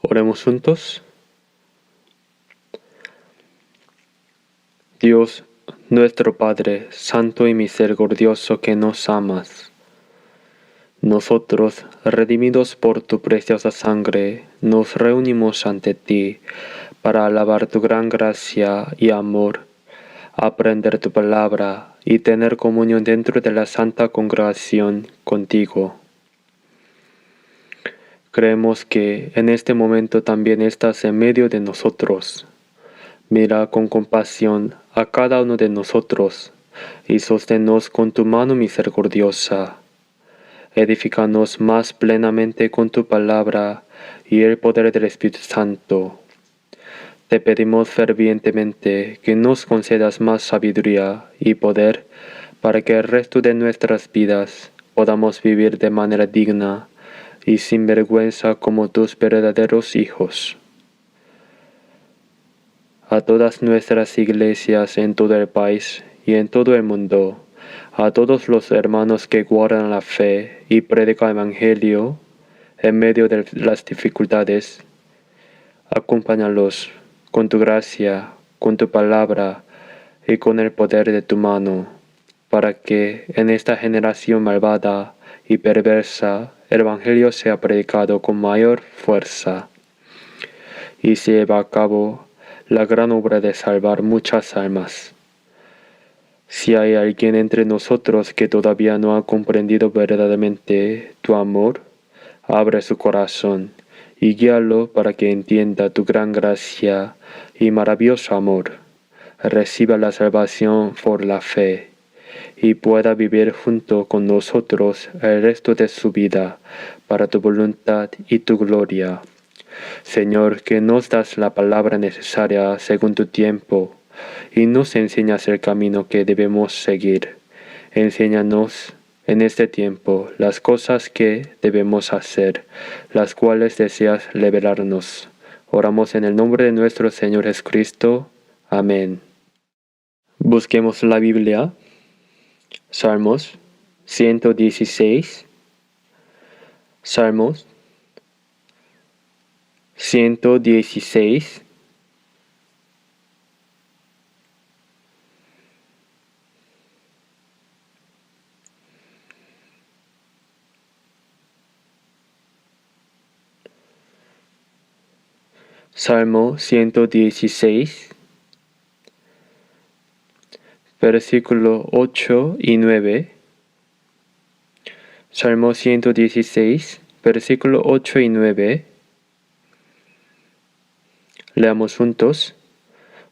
Oremos juntos. Dios, nuestro Padre, santo y misericordioso que nos amas, nosotros, redimidos por tu preciosa sangre, nos reunimos ante ti para alabar tu gran gracia y amor, aprender tu palabra y tener comunión dentro de la santa congregación contigo. Creemos que en este momento también estás en medio de nosotros. Mira con compasión a cada uno de nosotros y sosténnos con tu mano misericordiosa. Edifícanos más plenamente con tu palabra y el poder del Espíritu Santo. Te pedimos fervientemente que nos concedas más sabiduría y poder para que el resto de nuestras vidas podamos vivir de manera digna y sin vergüenza como tus verdaderos hijos. A todas nuestras iglesias en todo el país y en todo el mundo, a todos los hermanos que guardan la fe y predican el Evangelio en medio de las dificultades, acompáñalos con tu gracia, con tu palabra y con el poder de tu mano, para que en esta generación malvada y perversa el Evangelio sea predicado con mayor fuerza y se lleva a cabo la gran obra de salvar muchas almas. Si hay alguien entre nosotros que todavía no ha comprendido verdaderamente tu amor, abre su corazón y guíalo para que entienda tu gran gracia y maravilloso amor, reciba la salvación por la fe y pueda vivir junto con nosotros el resto de su vida para tu voluntad y tu gloria. Señor, que nos das la palabra necesaria según tu tiempo y nos enseñas el camino que debemos seguir. Enséñanos en este tiempo las cosas que debemos hacer, las cuales deseas revelarnos. Oramos en el nombre de nuestro Señor Jesucristo. Amén. Busquemos la Biblia. Salmos 116. Salmos 116. Salmo 116, versículo 8 y 9. Salmo 116, versículo 8 y 9. Leamos juntos.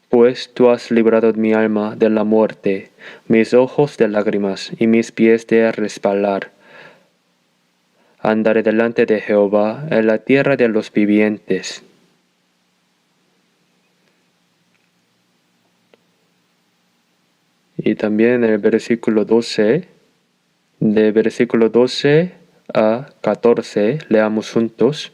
Pues tú has librado mi alma de la muerte, mis ojos de lágrimas y mis pies de resbalar. Andaré delante de Jehová en la tierra de los vivientes. Y también en el versículo 12, de versículo 12 a 14, leamos juntos.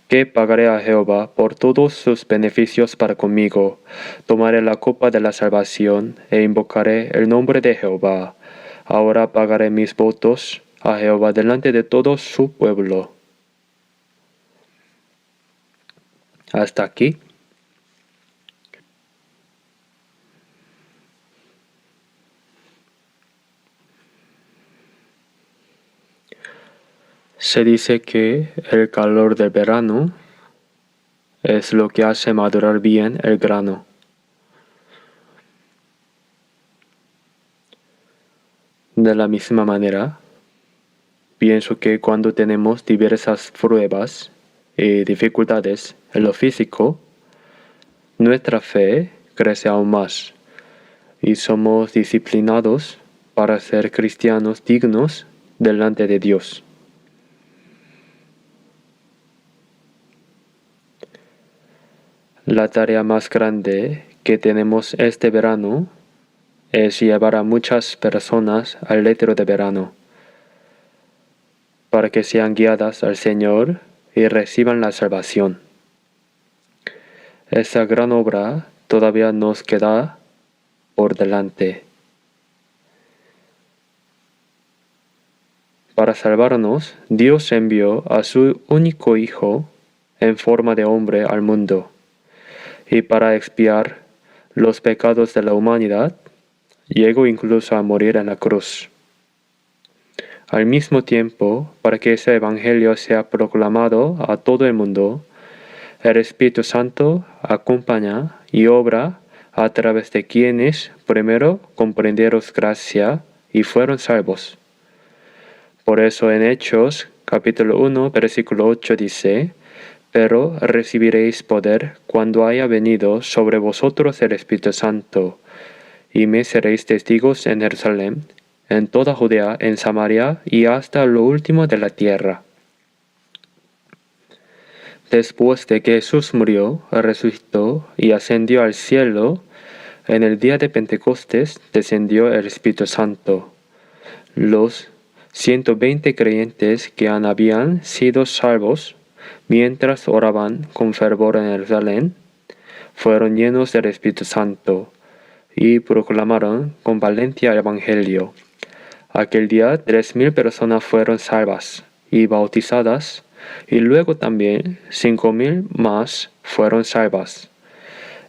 Que pagaré a Jehová por todos sus beneficios para conmigo. Tomaré la copa de la salvación e invocaré el nombre de Jehová. Ahora pagaré mis votos a Jehová delante de todo su pueblo. Hasta aquí. Se dice que el calor del verano es lo que hace madurar bien el grano. De la misma manera, pienso que cuando tenemos diversas pruebas y dificultades en lo físico, nuestra fe crece aún más y somos disciplinados para ser cristianos dignos delante de Dios. La tarea más grande que tenemos este verano es llevar a muchas personas al retiro de verano, para que sean guiadas al Señor y reciban la salvación. Esa gran obra todavía nos queda por delante. Para salvarnos, Dios envió a su único Hijo en forma de hombre al mundo, y para expiar los pecados de la humanidad, llegó incluso a morir en la cruz. Al mismo tiempo, para que ese Evangelio sea proclamado a todo el mundo, el Espíritu Santo acompaña y obra a través de quienes primero comprendieron gracia y fueron salvos. Por eso en Hechos, capítulo 1, versículo 8 dice: pero recibiréis poder cuando haya venido sobre vosotros el Espíritu Santo, y me seréis testigos en Jerusalén, en toda Judea, en Samaria y hasta lo último de la tierra. Después de que Jesús murió, resucitó y ascendió al cielo, en el día de Pentecostés descendió el Espíritu Santo. Los 120 creyentes que habían sido salvos mientras oraban con fervor en Jerusalén, fueron llenos del Espíritu Santo y proclamaron con valencia el Evangelio. Aquel día 3,000 personas fueron salvas y bautizadas, y luego también 5,000 más fueron salvas.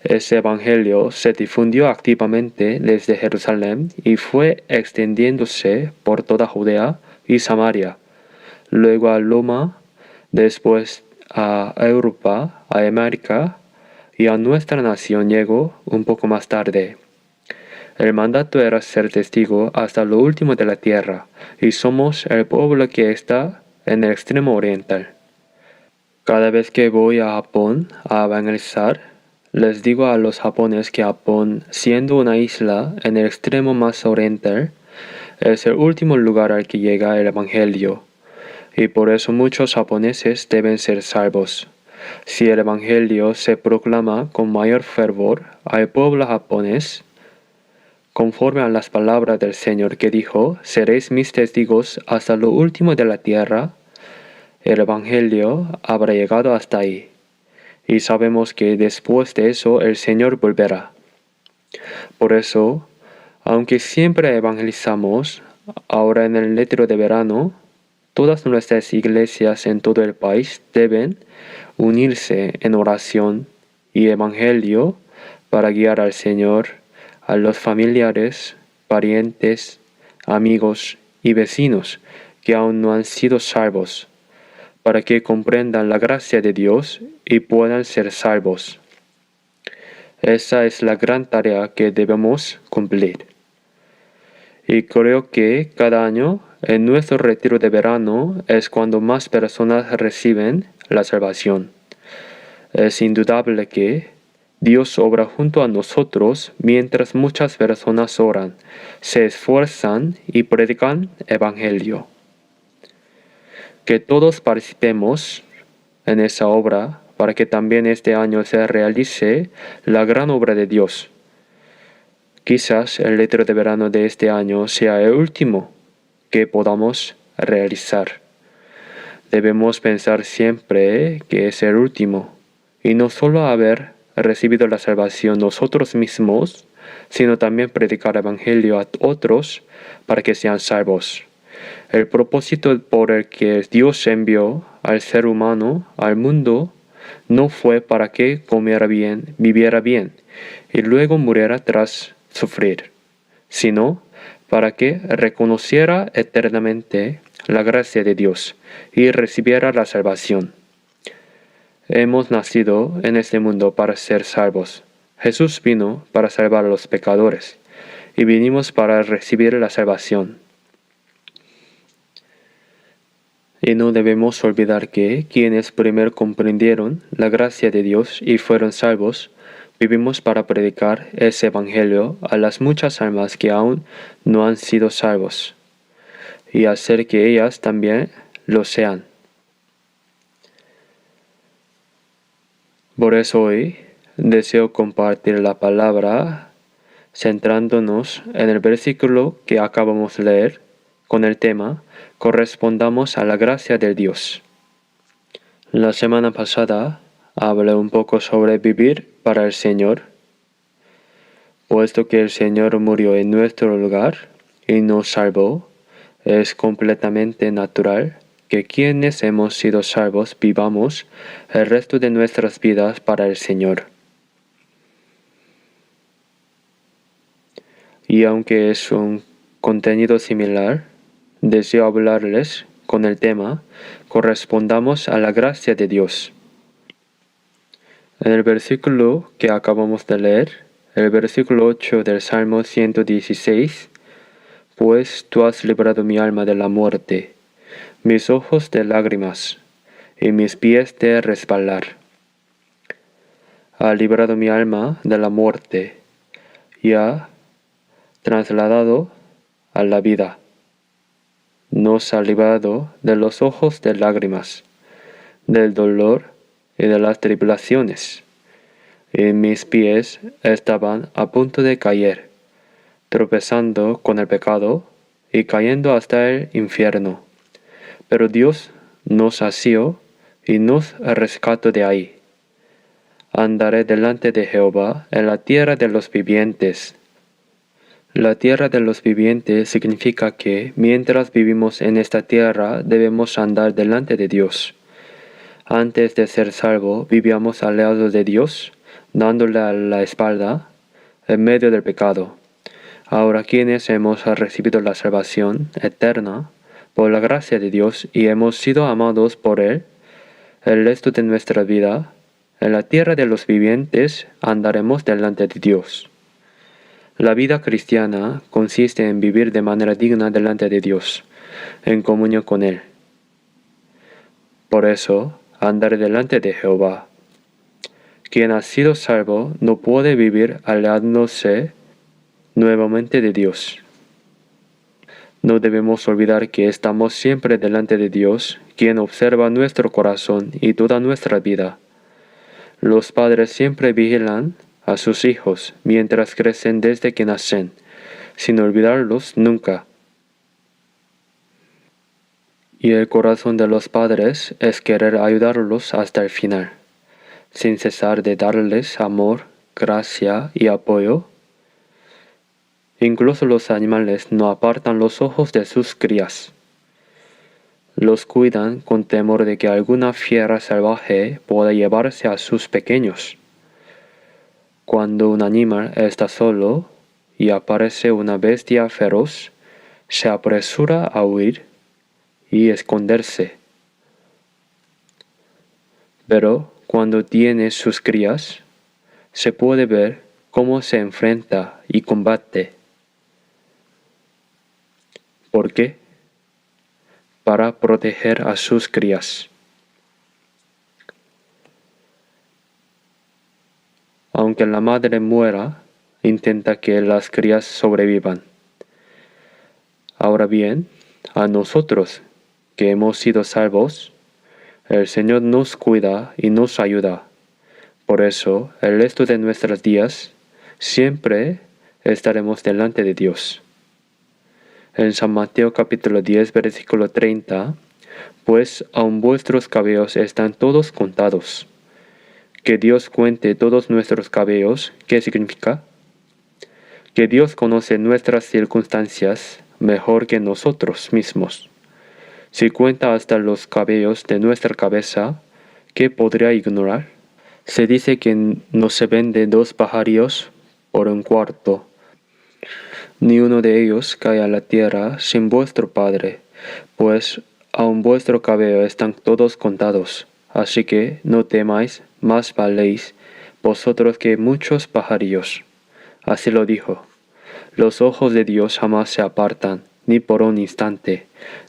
Ese Evangelio se difundió activamente desde Jerusalén y fue extendiéndose por toda Judea y Samaria, luego a Loma, después a Europa, a América y a nuestra nación llegó un poco más tarde. El mandato era ser testigo hasta lo último de la tierra, y somos el pueblo que está en el extremo oriental. Cada vez que voy a Japón a evangelizar, les digo a los japoneses que Japón, siendo una isla en el extremo más oriental, es el último lugar al que llega el Evangelio, y por eso muchos japoneses deben ser salvos. Si el Evangelio se proclama con mayor fervor al pueblo japonés, conforme a las palabras del Señor que dijo: seréis mis testigos hasta lo último de la tierra, el Evangelio habrá llegado hasta ahí. Y sabemos que después de eso el Señor volverá. Por eso, aunque siempre evangelizamos, ahora en el retiro de verano, todas nuestras iglesias en todo el país deben unirse en oración y evangelio para guiar al Señor a los familiares, parientes, amigos y vecinos que aún no han sido salvos, para que comprendan la gracia de Dios y puedan ser salvos. Esa es la gran tarea que debemos cumplir. Y creo que cada año en nuestro retiro de verano es cuando más personas reciben la salvación. Es indudable que Dios obra junto a nosotros mientras muchas personas oran, se esfuerzan y predican Evangelio. Que todos participemos en esa obra para que también este año se realice la gran obra de Dios. Quizás el retiro de verano de este año sea el último que podamos realizar. Debemos pensar siempre que es el último, y no solo haber recibido la salvación nosotros mismos, sino también predicar el Evangelio a otros para que sean salvos. El propósito por el que Dios envió al ser humano al mundo no fue para que comiera bien, viviera bien y luego muriera tras sufrir, sino para que reconociera eternamente la gracia de Dios y recibiera la salvación. Hemos nacido en este mundo para ser salvos. Jesús vino para salvar a los pecadores y vinimos para recibir la salvación. Y no debemos olvidar que quienes primero comprendieron la gracia de Dios y fueron salvos, vivimos para predicar ese Evangelio a las muchas almas que aún no han sido salvos, y hacer que ellas también lo sean. Por eso hoy deseo compartir la palabra centrándonos en el versículo que acabamos de leer con el tema correspondamos a la gracia de Dios. La semana pasada hablé un poco sobre vivir para el Señor, puesto que el Señor murió en nuestro lugar y nos salvó, es completamente natural que quienes hemos sido salvos vivamos el resto de nuestras vidas para el Señor. Y aunque es un contenido similar, deseo hablarles con el tema correspondamos a la gracia de Dios. En el versículo que acabamos de leer, el versículo 8 del Salmo 116, pues tú has librado mi alma de la muerte, mis ojos de lágrimas, y mis pies de resbalar. Ha librado mi alma de la muerte, y ha trasladado a la vida. Nos ha librado de los ojos de lágrimas, del dolor y de las tribulaciones. Y mis pies estaban a punto de caer, tropezando con el pecado y cayendo hasta el infierno. Pero Dios nos asió y nos rescató de ahí. Andaré delante de Jehová en la tierra de los vivientes. La tierra de los vivientes significa que mientras vivimos en esta tierra debemos andar delante de Dios. Antes de ser salvo vivíamos alejados de Dios, dándole a la espalda en medio del pecado. Ahora quienes hemos recibido la salvación eterna por la gracia de Dios y hemos sido amados por Él, el resto de nuestra vida, en la tierra de los vivientes andaremos delante de Dios. La vida cristiana consiste en vivir de manera digna delante de Dios, en comunión con Él. Por eso, andaré delante de Jehová. Quien ha sido salvo no puede vivir alejándose nuevamente de Dios. No debemos olvidar que estamos siempre delante de Dios, quien observa nuestro corazón y toda nuestra vida. Los padres siempre vigilan a sus hijos mientras crecen desde que nacen, sin olvidarlos nunca. Y el corazón de los padres es querer ayudarlos hasta el final, sin cesar de darles amor, gracia y apoyo. Incluso los animales no apartan los ojos de sus crías. Los cuidan con temor de que alguna fiera salvaje pueda llevarse a sus pequeños. Cuando un animal está solo y aparece una bestia feroz, se apresura a huir y esconderse. Pero cuando tiene sus crías, se puede ver cómo se enfrenta y combate. ¿Por qué? Para proteger a sus crías. Aunque la madre muera, intenta que las crías sobrevivan. Ahora bien, a nosotros que hemos sido salvos, el Señor nos cuida y nos ayuda. Por eso, el resto de nuestros días, siempre estaremos delante de Dios. En San Mateo capítulo 10, versículo 30, pues aun vuestros cabellos están todos contados. Que Dios cuente todos nuestros cabellos, ¿qué significa? Que Dios conoce nuestras circunstancias mejor que nosotros mismos. Si cuenta hasta los cabellos de nuestra cabeza, ¿qué podría ignorar? Se dice que no se vende 2 pajarillos por un cuarto. Ni uno de ellos cae a la tierra sin vuestro Padre, pues aun vuestro cabello están todos contados. Así que no temáis, más valéis vosotros que muchos pajarillos. Así lo dijo. Los ojos de Dios jamás se apartan, ni por un instante,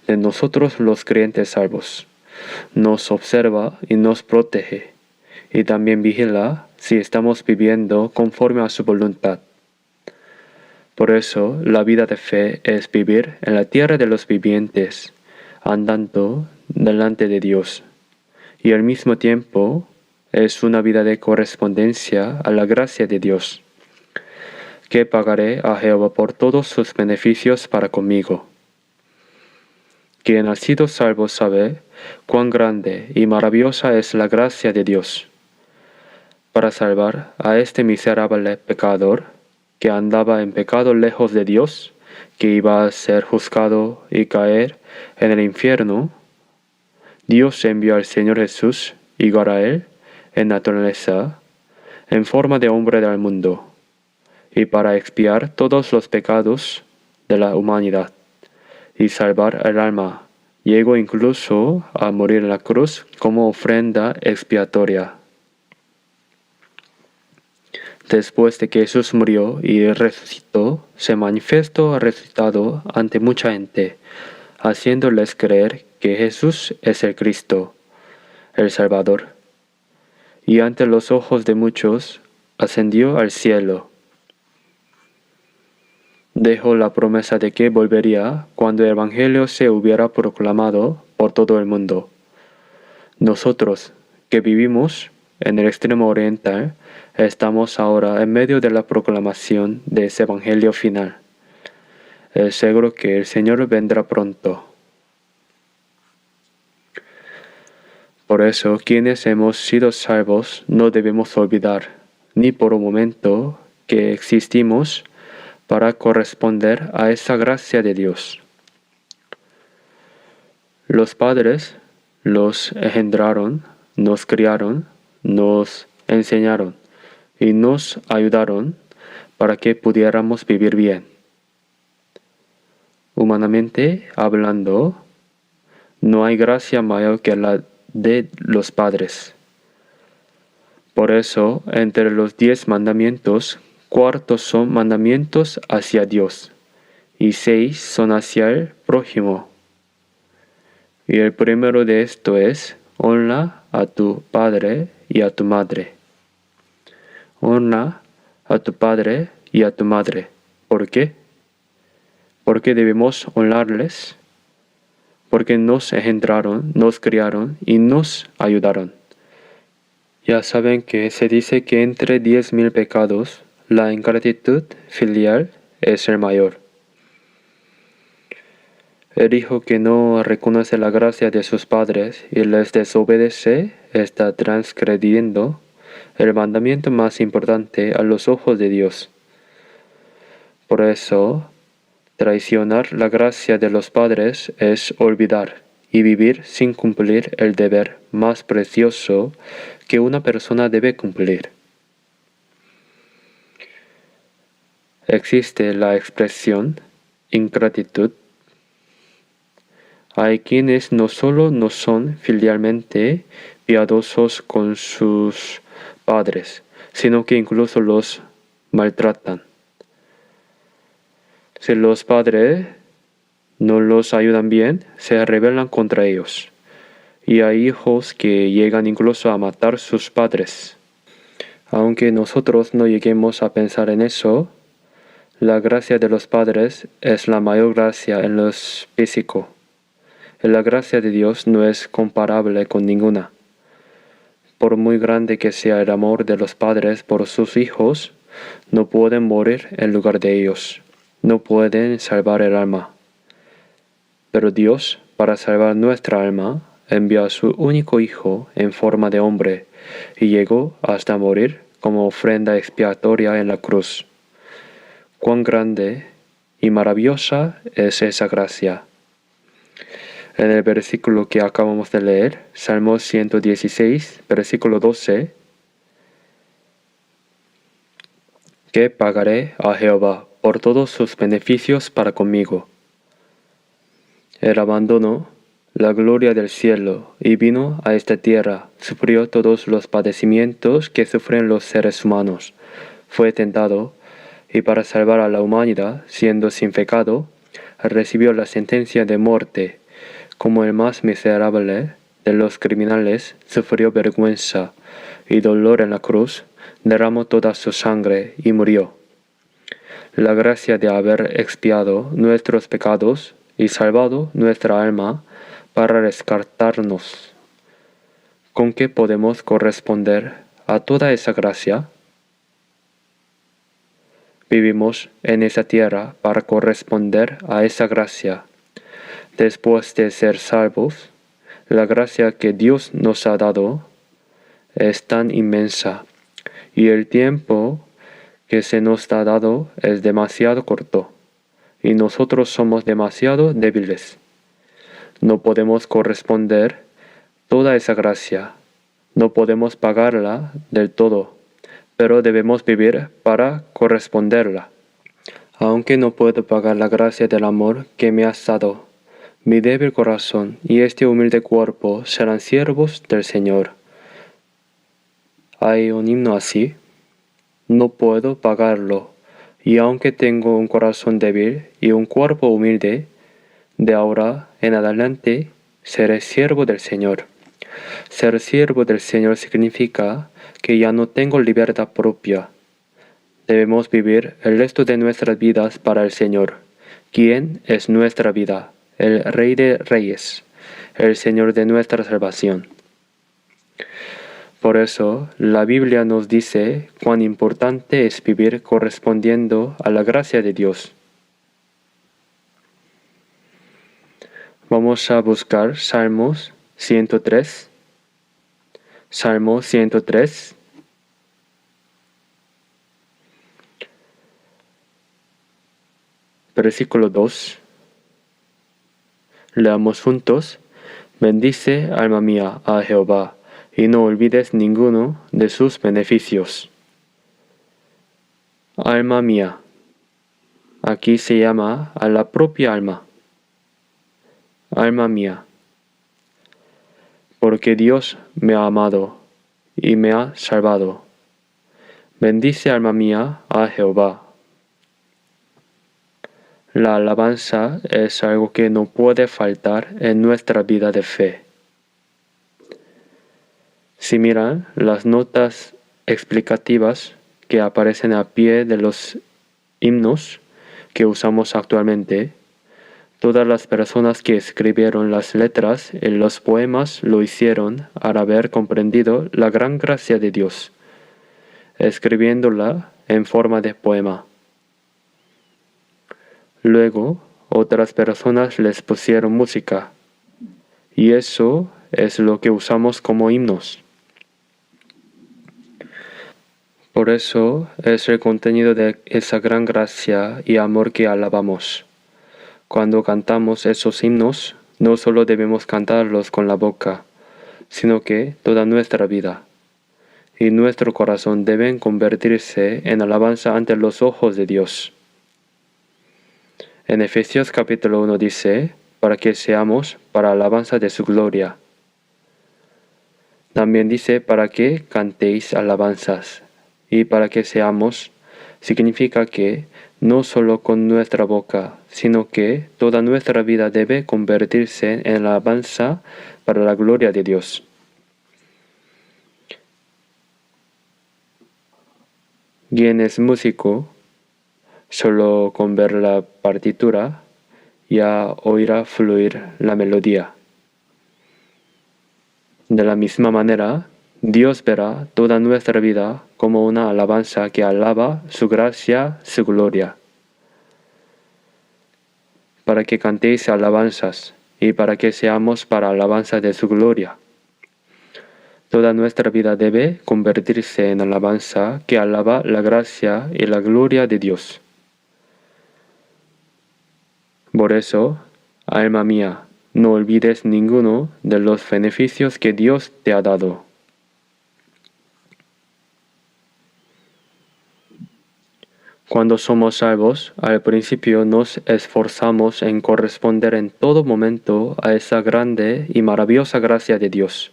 de nosotros los creyentes salvos. Nos observa y nos protege, y también vigila si estamos viviendo conforme a su voluntad. Por eso, la vida de fe es vivir en la tierra de los vivientes, andando delante de Dios, y al mismo tiempo es una vida de correspondencia a la gracia de Dios, que pagaré a Jehová por todos sus beneficios para conmigo. Quien ha sido salvo sabe cuán grande y maravillosa es la gracia de Dios, para salvar a este miserable pecador que andaba en pecado lejos de Dios, que iba a ser juzgado y caer en el infierno. Dios envió al Señor Jesús, igual a Él, en naturaleza, en forma de hombre al mundo, y para expiar todos los pecados de la humanidad y salvar el alma. Llegó incluso a morir en la cruz como ofrenda expiatoria. Después de que Jesús murió y resucitó, se manifestó resucitado ante mucha gente, haciéndoles creer que Jesús es el Cristo, el Salvador. Y ante los ojos de muchos, ascendió al cielo. Dejó la promesa de que volvería cuando el Evangelio se hubiera proclamado por todo el mundo. Nosotros, que vivimos en el extremo oriental, estamos ahora en medio de la proclamación de ese Evangelio final. Es seguro que el Señor vendrá pronto. Por eso, quienes hemos sido salvos no debemos olvidar, ni por un momento, que existimos para corresponder a esa gracia de Dios. Los padres los engendraron, nos criaron, nos enseñaron y nos ayudaron para que pudiéramos vivir bien. Humanamente hablando, no hay gracia mayor que la de los padres. Por eso, entre los 10 mandamientos, 4 son mandamientos hacia Dios y 6 son hacia el prójimo. Y el primero de esto es: honra a tu padre y a tu madre. Honra a tu padre y a tu madre. ¿Por qué? ¿Por qué debemos honrarles? Porque nos engendraron, nos criaron y nos ayudaron. Ya saben que se dice que entre 10.000 pecados, la ingratitud filial es el mayor. El hijo que no reconoce la gracia de sus padres y les desobedece está transgrediendo el mandamiento más importante a los ojos de Dios. Por eso, traicionar la gracia de los padres es olvidar y vivir sin cumplir el deber más precioso que una persona debe cumplir. Existe la expresión ingratitud. Hay quienes no solo no son filialmente piadosos con sus padres, sino que incluso los maltratan. Si los padres no los ayudan bien, se rebelan contra ellos. Y hay hijos que llegan incluso a matar a sus padres. Aunque nosotros no lleguemos a pensar en eso, la gracia de los padres es la mayor gracia en lo físico. La gracia de Dios no es comparable con ninguna. Por muy grande que sea el amor de los padres por sus hijos, no pueden morir en lugar de ellos. No pueden salvar el alma. Pero Dios, para salvar nuestra alma, envió a su único Hijo en forma de hombre y llegó hasta morir como ofrenda expiatoria en la cruz. Cuán grande y maravillosa es esa gracia. En el versículo que acabamos de leer, Salmo 116, versículo 12, que pagaré a Jehová por todos sus beneficios para conmigo. Él abandonó la gloria del cielo y vino a esta tierra, sufrió todos los padecimientos que sufren los seres humanos, fue tentado, y para salvar a la humanidad, siendo sin pecado, recibió la sentencia de muerte. Como el más miserable de los criminales, sufrió vergüenza y dolor en la cruz, derramó toda su sangre y murió. La gracia de haber expiado nuestros pecados y salvado nuestra alma para rescatarnos. ¿Con qué podemos corresponder a toda esa gracia? Vivimos en esa tierra para corresponder a esa gracia. Después de ser salvos, la gracia que Dios nos ha dado es tan inmensa y el tiempo que se nos ha dado es demasiado corto y nosotros somos demasiado débiles. No podemos corresponder toda esa gracia. No podemos pagarla del todo, pero debemos vivir para corresponderla. Aunque no puedo pagar la gracia del amor que me has dado, mi débil corazón y este humilde cuerpo serán siervos del Señor. Hay un himno así. No puedo pagarlo, y aunque tengo un corazón débil y un cuerpo humilde, de ahora en adelante seré siervo del Señor. Ser siervo del Señor significa que ya no tengo libertad propia. Debemos vivir el resto de nuestras vidas para el Señor, quien es nuestra vida, el Rey de Reyes, el Señor de nuestra salvación. Por eso, la Biblia nos dice cuán importante es vivir correspondiendo a la gracia de Dios. Vamos a buscar Salmos 103. Salmo 103. Versículo 2. Leamos juntos. Bendice, alma mía, a Jehová, y no olvides ninguno de sus beneficios. Alma mía. Aquí se llama a la propia alma. Alma mía. Porque Dios me ha amado y me ha salvado. Bendice, alma mía, a Jehová. La alabanza es algo que no puede faltar en nuestra vida de fe. Si miran las notas explicativas que aparecen a pie de los himnos que usamos actualmente, todas las personas que escribieron las letras en los poemas lo hicieron al haber comprendido la gran gracia de Dios, escribiéndola en forma de poema. Luego, otras personas les pusieron música, y eso es lo que usamos como himnos. Por eso es el contenido de esa gran gracia y amor que alabamos. Cuando cantamos esos himnos, no solo debemos cantarlos con la boca, sino que toda nuestra vida y nuestro corazón deben convertirse en alabanza ante los ojos de Dios. En Efesios capítulo 1 dice, para que seamos para alabanza de su gloria. También dice, para que cantéis alabanzas. Y para que seamos, significa que no solo con nuestra boca, sino que toda nuestra vida debe convertirse en alabanza para la gloria de Dios. Quien es músico, solo con ver la partitura, ya oirá fluir la melodía. De la misma manera, Dios verá toda nuestra vida como una alabanza que alaba su gracia, su gloria. Para que cantéis alabanzas y para que seamos para alabanza de su gloria. Toda nuestra vida debe convertirse en alabanza que alaba la gracia y la gloria de Dios. Por eso, alma mía, no olvides ninguno de los beneficios que Dios te ha dado. Cuando somos salvos, al principio nos esforzamos en corresponder en todo momento a esa grande y maravillosa gracia de Dios.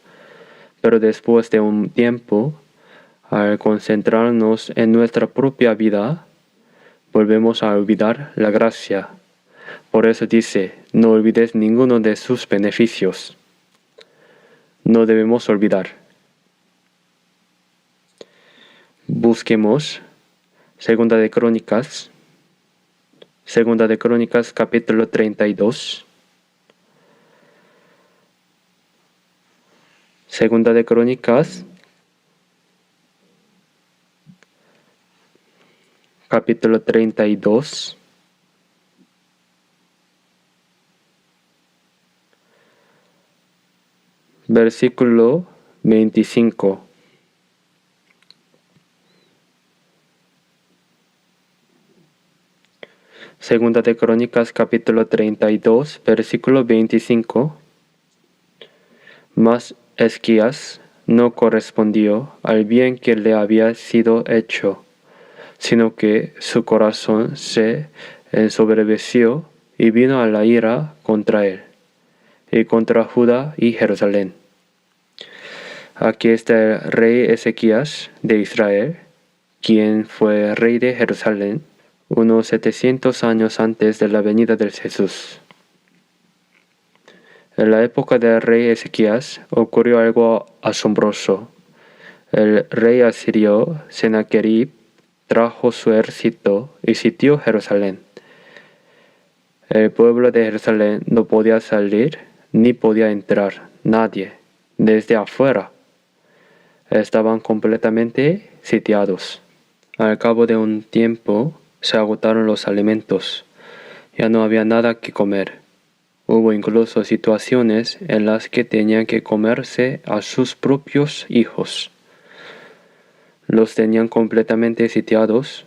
Pero después de un tiempo, al concentrarnos en nuestra propia vida, volvemos a olvidar la gracia. Por eso dice, no olvides ninguno de sus beneficios. No debemos olvidar. Busquemos Segunda de Crónicas capítulo 32. Segunda de Crónicas capítulo 32. Versículo 25. Segunda de Crónicas capítulo 32, versículo 25. Mas Esquías no correspondió al bien que le había sido hecho, sino que su corazón se ensoberbeció y vino a la ira contra él, y contra Judá y Jerusalén. Aquí está el rey Ezequías de Israel, quien fue rey de Jerusalén unos 700 años antes de la venida de Jesús. En la época del rey Ezequías ocurrió algo asombroso. El rey asirio Sennacherib trajo su ejército y sitió Jerusalén. El pueblo de Jerusalén no podía salir ni podía entrar nadie desde afuera. Estaban completamente sitiados. Al cabo de un tiempo se agotaron los alimentos. Ya no había nada que comer. Hubo incluso situaciones en las que tenían que comerse a sus propios hijos. Los tenían completamente sitiados,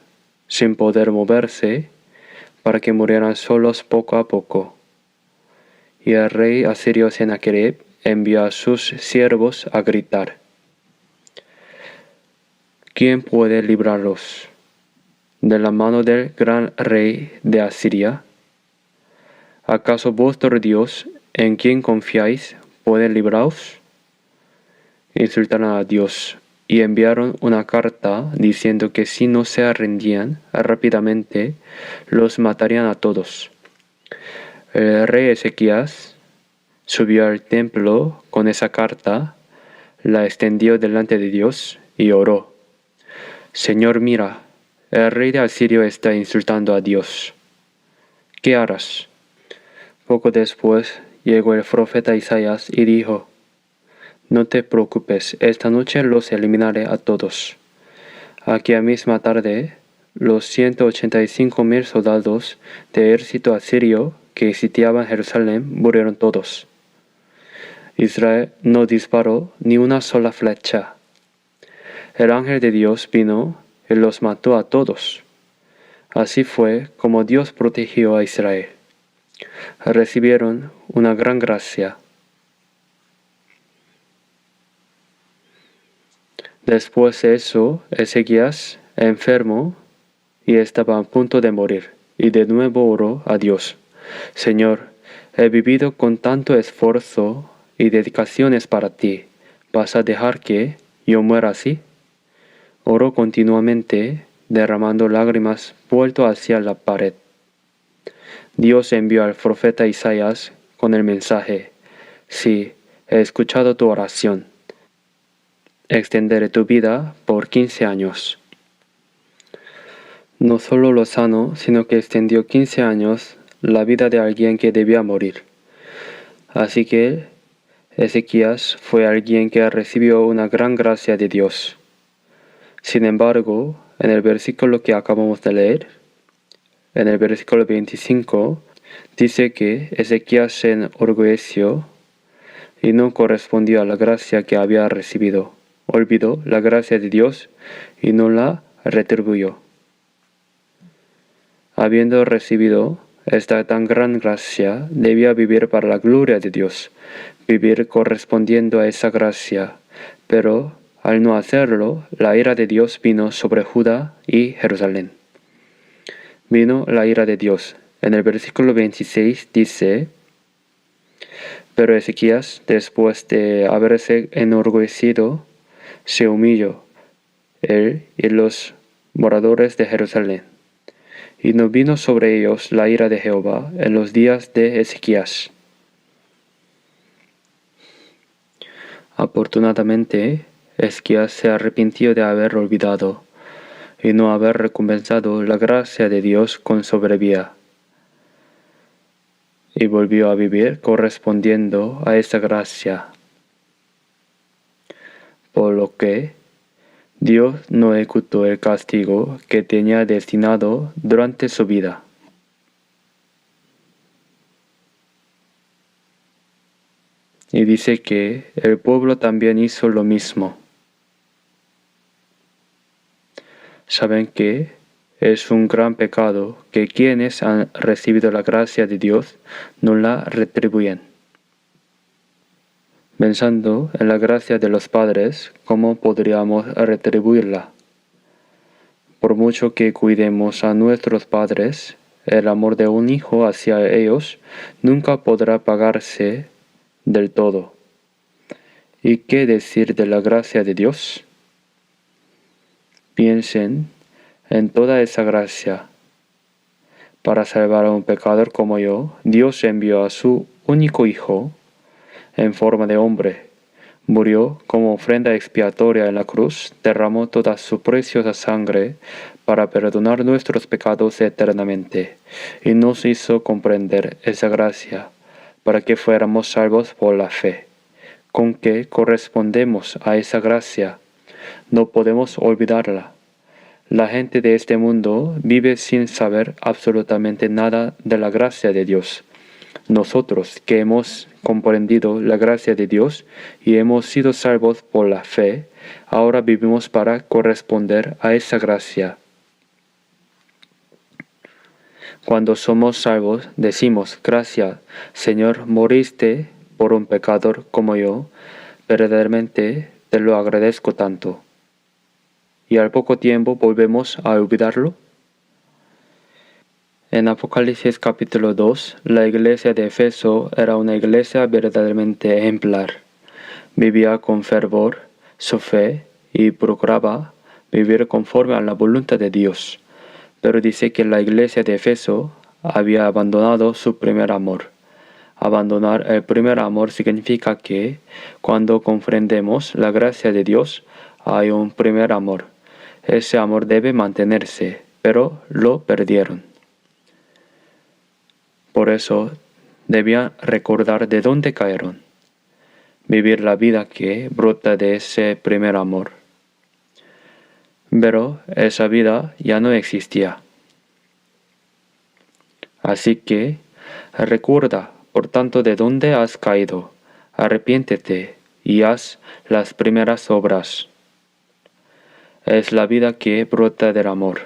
sin poder moverse, para que murieran solos poco a poco. Y el rey asirio Sennacherib envió a sus siervos a gritar: ¿quién puede librarlos de la mano del gran rey de Asiria? ¿Acaso vuestro Dios, en quien confiáis, puede libraros? Insultaron a Dios y enviaron una carta diciendo que si no se rendían rápidamente, los matarían a todos. El rey Ezequías subió al templo con esa carta, la extendió delante de Dios y oró: Señor, mira, el rey de Asiria está insultando a Dios. ¿Qué harás? Poco después llegó el profeta Isaías y dijo: no te preocupes, esta noche los eliminaré a todos. Aquella misma tarde, los 185,000 soldados del ejército asirio que sitiaban Jerusalén murieron todos. Israel no disparó ni una sola flecha. El ángel de Dios vino y los mató a todos. Así fue como Dios protegió a Israel. Recibieron una gran gracia. Después de eso, Ezequías enfermó y estaba a punto de morir, y de nuevo oró a Dios: Señor, he vivido con tanto esfuerzo y dedicaciones para ti. ¿Vas a dejar que yo muera así? Oró continuamente, derramando lágrimas, vuelto hacia la pared. Dios envió al profeta Isaías con el mensaje: sí, he escuchado tu oración. Extenderé tu vida por 15 años. No solo lo sanó, sino que extendió 15 años la vida de alguien que debía morir. Así que Ezequías fue alguien que recibió una gran gracia de Dios. Sin embargo, en el versículo que acabamos de leer, en el versículo 25, dice que Ezequías se enorgulleció y no correspondió a la gracia que había recibido. Olvidó la gracia de Dios y no la retribuyó. Habiendo recibido esta tan gran gracia, debía vivir para la gloria de Dios, vivir correspondiendo a esa gracia. Pero al no hacerlo, la ira de Dios vino sobre Judá y Jerusalén. Vino la ira de Dios. En el versículo 26 dice: pero Ezequías, después de haberse enorgullecido, se humilló, él y los moradores de Jerusalén, y no vino sobre ellos la ira de Jehová en los días de Ezequías. Afortunadamente, Ezequías se arrepintió de haber olvidado y no haber recompensado la gracia de Dios con soberbia, y volvió a vivir correspondiendo a esa gracia. Por lo que Dios no ejecutó el castigo que tenía destinado durante su vida. Y dice que el pueblo también hizo lo mismo. Saben que es un gran pecado que quienes han recibido la gracia de Dios no la retribuyen. Pensando en la gracia de los padres, ¿cómo podríamos retribuirla? Por mucho que cuidemos a nuestros padres, el amor de un hijo hacia ellos nunca podrá pagarse del todo. ¿Y qué decir de la gracia de Dios? Piensen en toda esa gracia. Para salvar a un pecador como yo, Dios envió a su único Hijo en forma de hombre. Murió como ofrenda expiatoria en la cruz, derramó toda su preciosa sangre para perdonar nuestros pecados eternamente, y nos hizo comprender esa gracia, para que fuéramos salvos por la fe. Con que correspondemos a esa gracia, no podemos olvidarla. La gente de este mundo vive sin saber absolutamente nada de la gracia de Dios. Nosotros que hemos comprendido la gracia de Dios y hemos sido salvos por la fe, ahora vivimos para corresponder a esa gracia. Cuando somos salvos, decimos: gracias, Señor, moriste por un pecador como yo, verdaderamente te lo agradezco tanto. ¿Y al poco tiempo volvemos a olvidarlo? En Apocalipsis capítulo 2, la iglesia de Efeso era una iglesia verdaderamente ejemplar. Vivía con fervor su fe y procuraba vivir conforme a la voluntad de Dios. Pero dice que la iglesia de Efeso había abandonado su primer amor. Abandonar el primer amor significa que cuando comprendemos la gracia de Dios, hay un primer amor. Ese amor debe mantenerse, pero lo perdieron. Por eso debían recordar de dónde cayeron, vivir la vida que brota de ese primer amor. Pero esa vida ya no existía. Así que recuerda, por tanto, de dónde has caído, arrepiéntete y haz las primeras obras. Es la vida que brota del amor.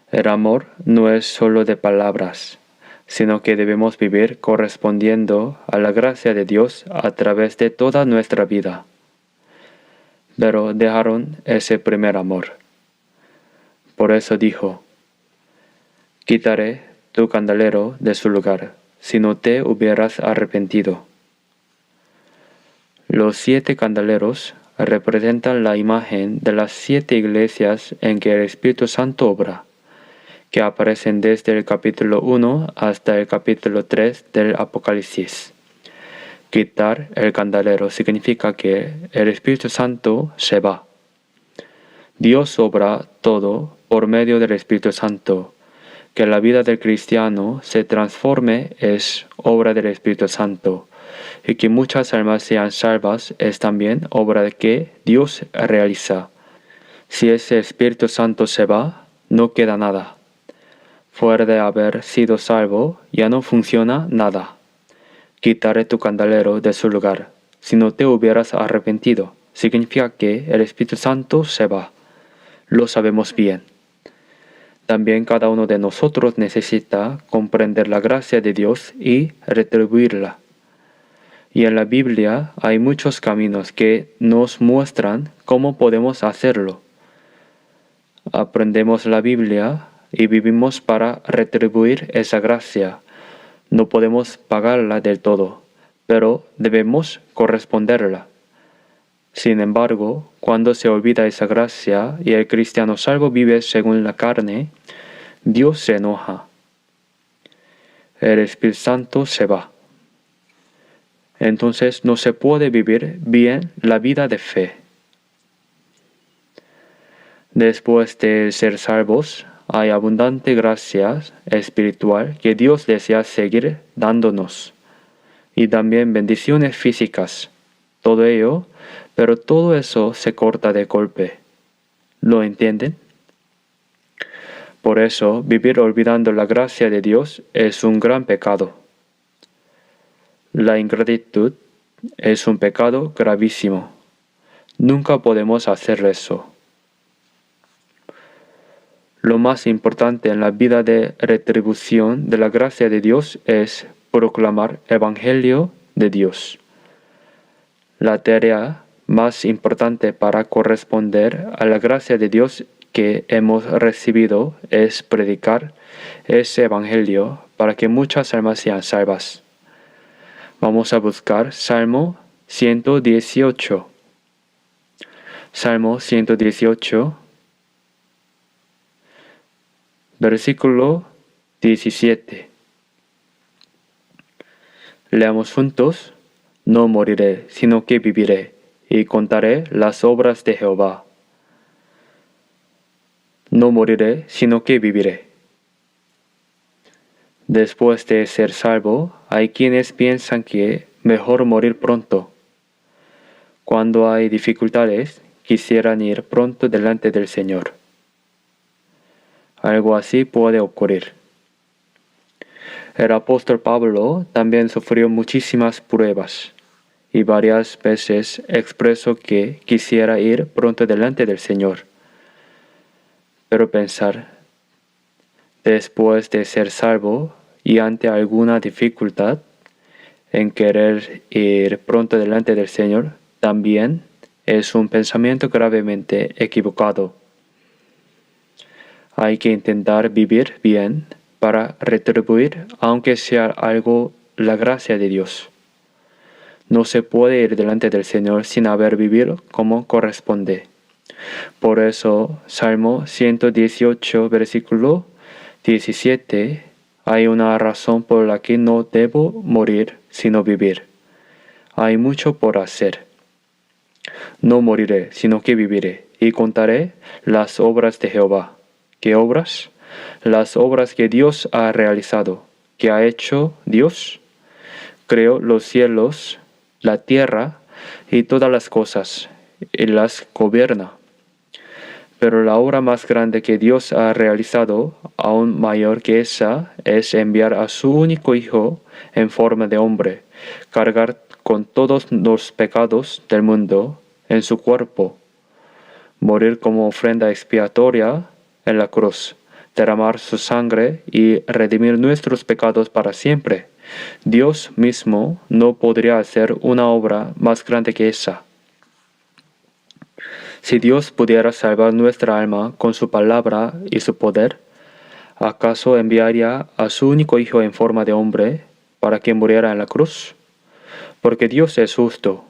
El amor no es solo de palabras, sino que debemos vivir correspondiendo a la gracia de Dios a través de toda nuestra vida. Pero dejaron ese primer amor. Por eso dijo: quitaré tu candelero de su lugar, si no te hubieras arrepentido. Los 7 candeleros representan la imagen de las 7 iglesias en que el Espíritu Santo obra, que aparecen desde el capítulo 1 hasta el capítulo 3 del Apocalipsis. Quitar el candelero significa que el Espíritu Santo se va. Dios obra todo por medio del Espíritu Santo. Que la vida del cristiano se transforme es obra del Espíritu Santo, y que muchas almas sean salvas es también obra que Dios realiza. Si ese Espíritu Santo se va, no queda nada. Fuera de haber sido salvo, ya no funciona nada. Quitaré tu candelero de su lugar, si no te hubieras arrepentido, significa que el Espíritu Santo se va. Lo sabemos bien. También cada uno de nosotros necesita comprender la gracia de Dios y retribuirla. Y en la Biblia hay muchos caminos que nos muestran cómo podemos hacerlo. Aprendemos la Biblia y vivimos para retribuir esa gracia. No podemos pagarla del todo, pero debemos corresponderla. Sin embargo, cuando se olvida esa gracia y el cristiano salvo vive según la carne, Dios se enoja. El Espíritu Santo se va. Entonces no se puede vivir bien la vida de fe. Después de ser salvos, hay abundante gracia espiritual que Dios desea seguir dándonos, y también bendiciones físicas. Todo ello, pero todo eso se corta de golpe. ¿Lo entienden? Por eso, vivir olvidando la gracia de Dios es un gran pecado. La ingratitud es un pecado gravísimo. Nunca podemos hacer eso. Lo más importante en la vida de retribución de la gracia de Dios es proclamar el Evangelio de Dios. La tarea más importante para corresponder a la gracia de Dios que hemos recibido es predicar ese Evangelio para que muchas almas sean salvas. Vamos a buscar Salmo 118. Salmo 118, versículo 17. Leamos juntos. No moriré, sino que viviré, y contaré las obras de Jehová. No moriré, sino que viviré. Después de ser salvo, hay quienes piensan que mejor morir pronto. Cuando hay dificultades, quisieran ir pronto delante del Señor. Algo así puede ocurrir. El apóstol Pablo también sufrió muchísimas pruebas y varias veces expresó que quisiera ir pronto delante del Señor. Pero pensar, después de ser salvo y ante alguna dificultad, en querer ir pronto delante del Señor, también es un pensamiento gravemente equivocado. Hay que intentar vivir bien para retribuir, aunque sea algo, la gracia de Dios. No se puede ir delante del Señor sin haber vivido como corresponde. Por eso, Salmo 118, versículo 17, hay una razón por la que no debo morir, sino vivir. Hay mucho por hacer. No moriré, sino que viviré, y contaré las obras de Jehová. ¿Qué obras? Las obras que Dios ha realizado. ¿Qué ha hecho Dios? Creó los cielos, la tierra y todas las cosas, y las gobierna. Pero la obra más grande que Dios ha realizado, aún mayor que esa, es enviar a su único Hijo en forma de hombre, cargar con todos los pecados del mundo en su cuerpo, morir como ofrenda expiatoria en la cruz, derramar su sangre y redimir nuestros pecados para siempre. Dios mismo no podría hacer una obra más grande que esa. Si Dios pudiera salvar nuestra alma con su palabra y su poder, ¿acaso enviaría a su único Hijo en forma de hombre para que muriera en la cruz? Porque Dios es justo.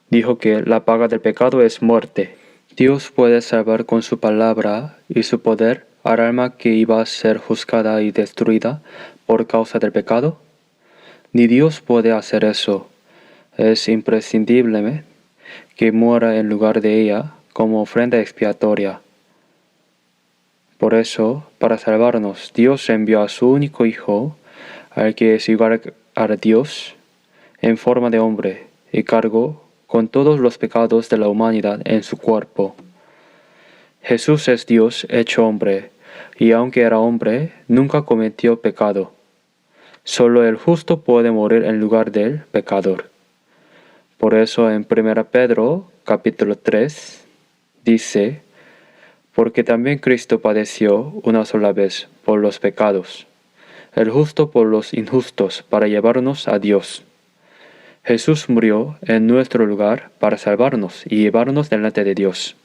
Dijo que la paga del pecado es muerte. Dios puede salvar con su palabra y su poder al alma que iba a ser juzgada y destruida por causa del pecado. Ni Dios puede hacer eso. Es imprescindible que muera en lugar de ella como ofrenda expiatoria. Por eso, para salvarnos, Dios envió a su único Hijo, al que es igual a Dios, en forma de hombre, y cargó con todos los pecados de la humanidad en su cuerpo. Jesús es Dios hecho hombre, y aunque era hombre, nunca cometió pecado. Solo el justo puede morir en lugar del pecador. Por eso en 1 Pedro, capítulo 3, dice, porque también Cristo padeció una sola vez por los pecados, el justo por los injustos, para llevarnos a Dios. Jesús murió en nuestro lugar para salvarnos y llevarnos delante de Dios.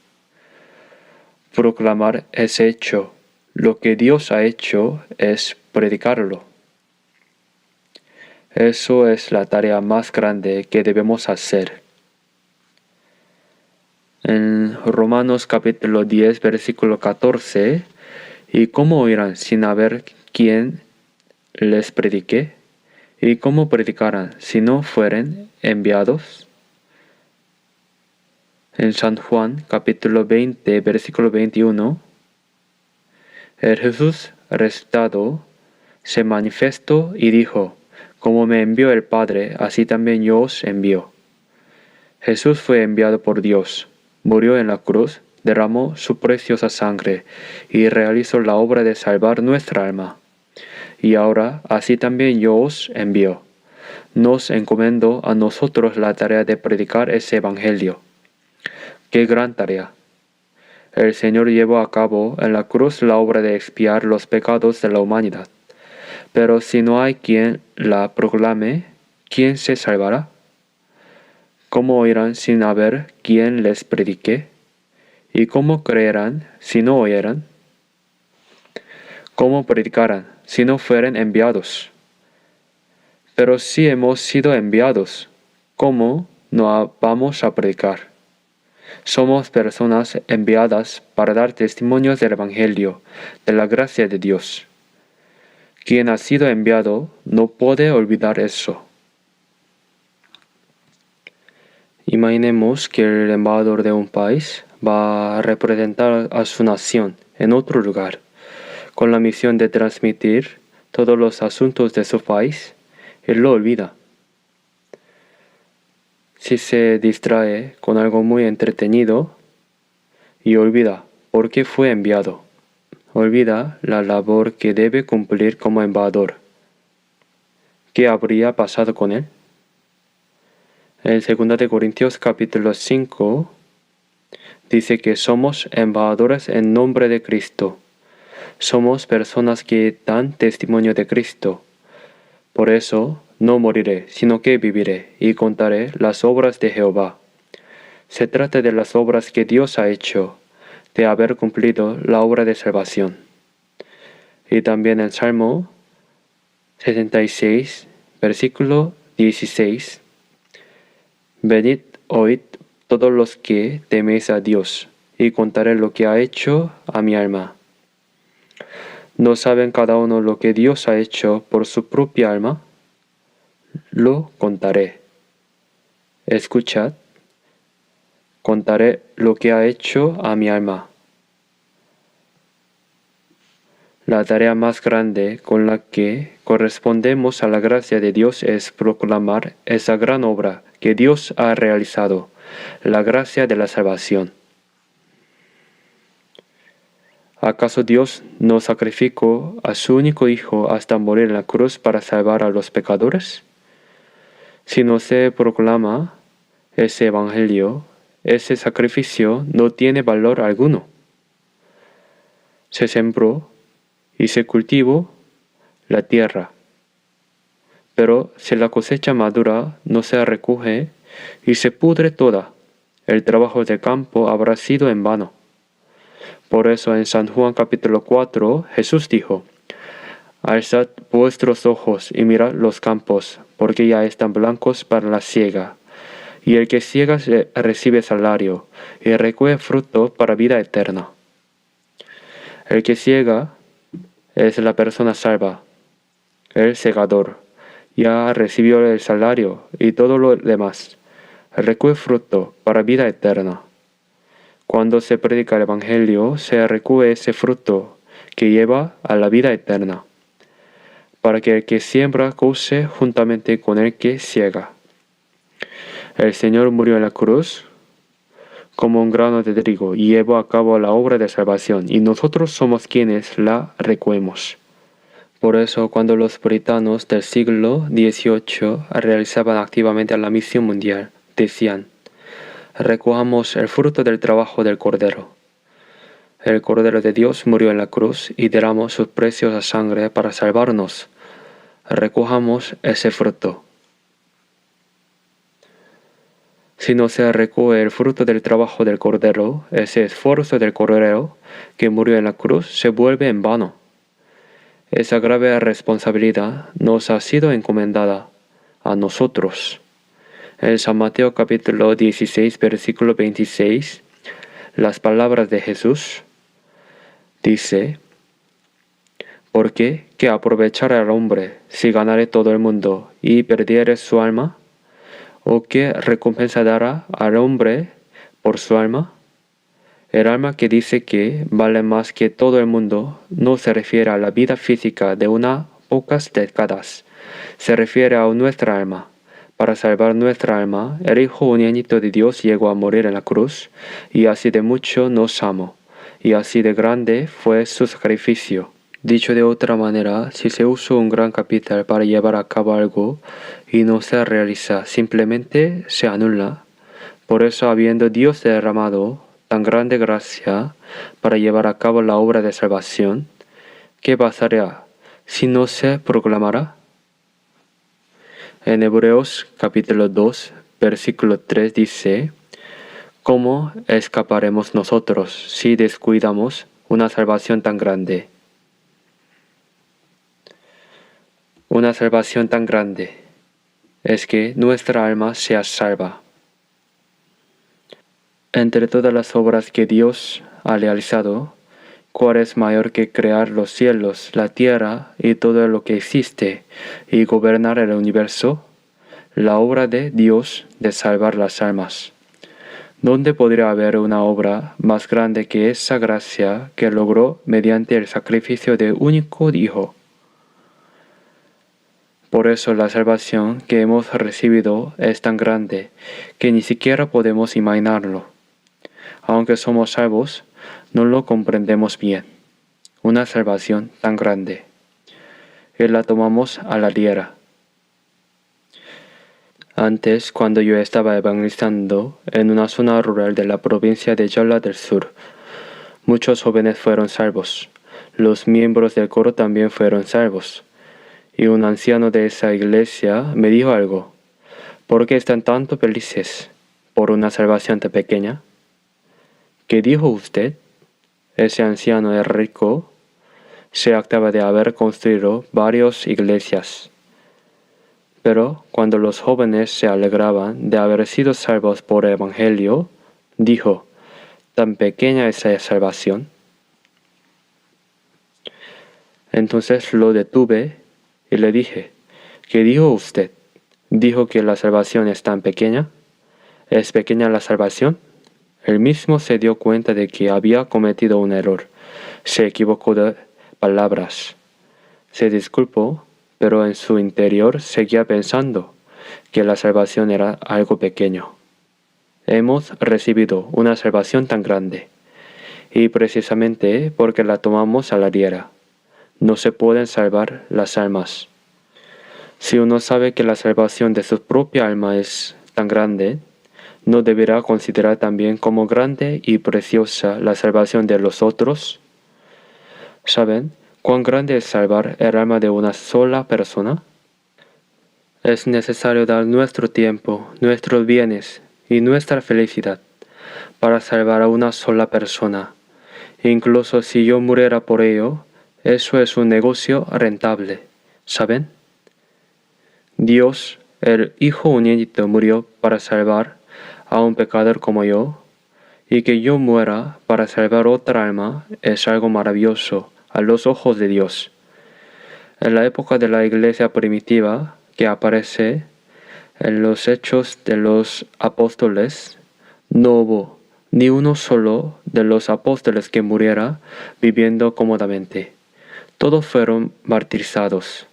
Proclamar ese hecho. Lo que Dios ha hecho es predicarlo. Eso es la tarea más grande que debemos hacer. En Romanos capítulo 10, versículo 14, ¿y cómo oirán sin haber quien les predique? ¿Y cómo predicarán si no fueren enviados? En San Juan capítulo 20, versículo 21, el Jesús resucitado se manifestó y dijo, como me envió el Padre, así también yo os envío. Jesús fue enviado por Dios, murió en la cruz, derramó su preciosa sangre y realizó la obra de salvar nuestra alma. Y ahora, así también yo os envío. Nos encomendó a nosotros la tarea de predicar ese Evangelio. ¡Qué gran tarea! El Señor llevó a cabo en la cruz la obra de expiar los pecados de la humanidad. Pero si no hay quien la proclame, ¿quién se salvará? ¿Cómo oirán sin haber quien les predique? ¿Y cómo creerán si no oyeran? ¿Cómo predicarán si no fueren enviados? Pero si hemos sido enviados, ¿cómo no vamos a predicar? Somos personas enviadas para dar testimonios del Evangelio, de la gracia de Dios. Quien ha sido enviado no puede olvidar eso. Imaginemos que el embajador de un país va a representar a su nación en otro lugar, con la misión de transmitir todos los asuntos de su país. Él lo olvida. Si se distrae con algo muy entretenido y olvida por qué fue enviado, olvida la labor que debe cumplir como embajador, ¿qué habría pasado con él? En 2 de Corintios capítulo 5 dice que somos embajadores en nombre de Cristo. Somos personas que dan testimonio de Cristo. Por eso no moriré, sino que viviré y contaré las obras de Jehová. Se trata de las obras que Dios ha hecho, de haber cumplido la obra de salvación. Y también en Salmo 66, versículo 16. Venid, oíd todos los que teméis a Dios, y contaré lo que ha hecho a mi alma. ¿No saben cada uno lo que Dios ha hecho por su propia alma? Lo contaré. Escuchad, contaré lo que ha hecho a mi alma. La tarea más grande con la que correspondemos a la gracia de Dios es proclamar esa gran obra que Dios ha realizado, la gracia de la salvación. ¿Acaso Dios no sacrificó a su único Hijo hasta morir en la cruz para salvar a los pecadores? Si no se proclama ese Evangelio, ese sacrificio no tiene valor alguno. Se sembró y se cultivó la tierra, pero si la cosecha madura no se recoge y se pudre toda, el trabajo de campo habrá sido en vano. Por eso en San Juan capítulo 4 Jesús dijo: Alzad vuestros ojos y mirad los campos, porque ya están blancos para la siega. Y el que siega recibe salario y recoge fruto para vida eterna. El que siega es la persona salva. El segador ya recibió el salario y todo lo demás. Recoge fruto para vida eterna. Cuando se predica el Evangelio, se recoge ese fruto que lleva a la vida eterna, para que el que siembra goce juntamente con el que siega. El Señor murió en la cruz como un grano de trigo y llevó a cabo la obra de salvación, y nosotros somos quienes la recogemos. Por eso, cuando los puritanos del siglo XVIII realizaban activamente la misión mundial, decían: recojamos el fruto del trabajo del Cordero. El Cordero de Dios murió en la cruz y derramó su preciosa sangre para salvarnos. Recojamos ese fruto. Si no se recoge el fruto del trabajo del Cordero, ese esfuerzo del Cordero que murió en la cruz se vuelve en vano. Esa grave responsabilidad nos ha sido encomendada a nosotros. En San Mateo capítulo 16, versículo 26, las palabras de Jesús dice: porque ¿qué aprovechará el hombre si ganare todo el mundo y perdiere su alma? ¿O qué recompensa dará al hombre por su alma? El alma que dice que vale más que todo el mundo no se refiere a la vida física de unas pocas décadas, se refiere a nuestra alma. Para salvar nuestra alma, el Hijo unigénito de Dios llegó a morir en la cruz, y así de mucho nos amó, y así de grande fue su sacrificio. Dicho de otra manera, si se usa un gran capital para llevar a cabo algo y no se realiza, simplemente se anula. Por eso, habiendo Dios derramado tan grande gracia para llevar a cabo la obra de salvación, ¿qué pasaría si no se proclamara? En Hebreos capítulo 2, versículo 3 dice: ¿Cómo escaparemos nosotros si descuidamos una salvación tan grande? Una salvación tan grande es que nuestra alma sea salva. Entre todas las obras que Dios ha realizado, ¿cuál es mayor que crear los cielos, la tierra y todo lo que existe y gobernar el universo? La obra de Dios de salvar las almas. ¿Dónde podría haber una obra más grande que esa gracia que logró mediante el sacrificio de único Hijo? Por eso la salvación que hemos recibido es tan grande que ni siquiera podemos imaginarlo. Aunque somos salvos, no lo comprendemos bien. Una salvación tan grande. Y la tomamos a la ligera. Antes, cuando yo estaba evangelizando en una zona rural de la provincia de Jeolla del Sur, muchos jóvenes fueron salvos. Los miembros del coro también fueron salvos. Y un anciano de esa iglesia me dijo algo. ¿Por qué están tanto felices por una salvación tan pequeña? ¿Qué dijo usted? Ese anciano es rico. Se acaba de haber construido varias iglesias. Pero cuando los jóvenes se alegraban de haber sido salvos por el Evangelio, dijo: ¿tan pequeña es esa salvación? Entonces lo detuve y le dije: ¿qué dijo usted? ¿Dijo que la salvación es tan pequeña? ¿Es pequeña la salvación? Él mismo se dio cuenta de que había cometido un error. Se equivocó de palabras. Se disculpó, pero en su interior seguía pensando que la salvación era algo pequeño. Hemos recibido una salvación tan grande, y precisamente porque la tomamos a la ligera, no se pueden salvar las almas. Si uno sabe que la salvación de su propia alma es tan grande, ¿no deberá considerar también como grande y preciosa la salvación de los otros? ¿Saben cuán grande es salvar el alma de una sola persona? Es necesario dar nuestro tiempo, nuestros bienes y nuestra felicidad para salvar a una sola persona. Incluso si yo muriera por ello, eso es un negocio rentable, ¿saben? Dios, el Hijo unigénito, murió para salvar a un pecador como yo, y que yo muera para salvar otra alma es algo maravilloso a los ojos de Dios. En la época de la iglesia primitiva, que aparece en los Hechos de los Apóstoles, no hubo ni uno solo de los apóstoles que muriera viviendo cómodamente. Todos fueron martirizados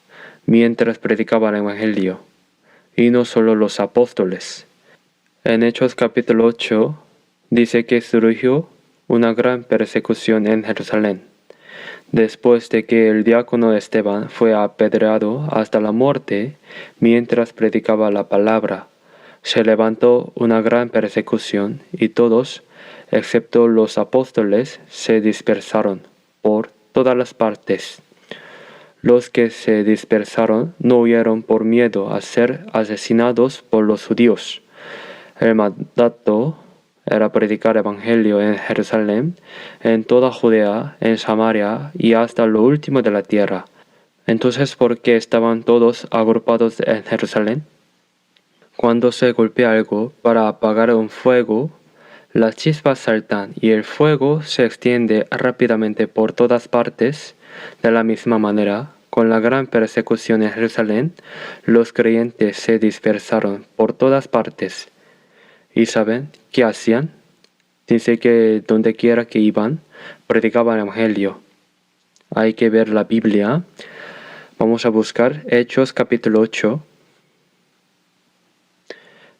mientras predicaban el Evangelio, y no solo los apóstoles. En Hechos capítulo 8 dice que surgió una gran persecución en Jerusalén, después de que el diácono Esteban fue apedreado hasta la muerte mientras predicaba la palabra. Se levantó una gran persecución y todos, excepto los apóstoles, se dispersaron por todas las partes. Los que se dispersaron no huyeron por miedo a ser asesinados por los judíos. El mandato era predicar el Evangelio en Jerusalén, en toda Judea, en Samaria y hasta lo último de la tierra. Entonces, ¿por qué estaban todos agrupados en Jerusalén? Cuando se golpea algo para apagar un fuego, las chispas saltan y el fuego se extiende rápidamente por todas partes. De la misma manera, con la gran persecución en Jerusalén, los creyentes se dispersaron por todas partes. ¿Y saben qué hacían? Dice que donde quiera que iban, predicaban el Evangelio. Hay que ver la Biblia. Vamos a buscar Hechos capítulo 8.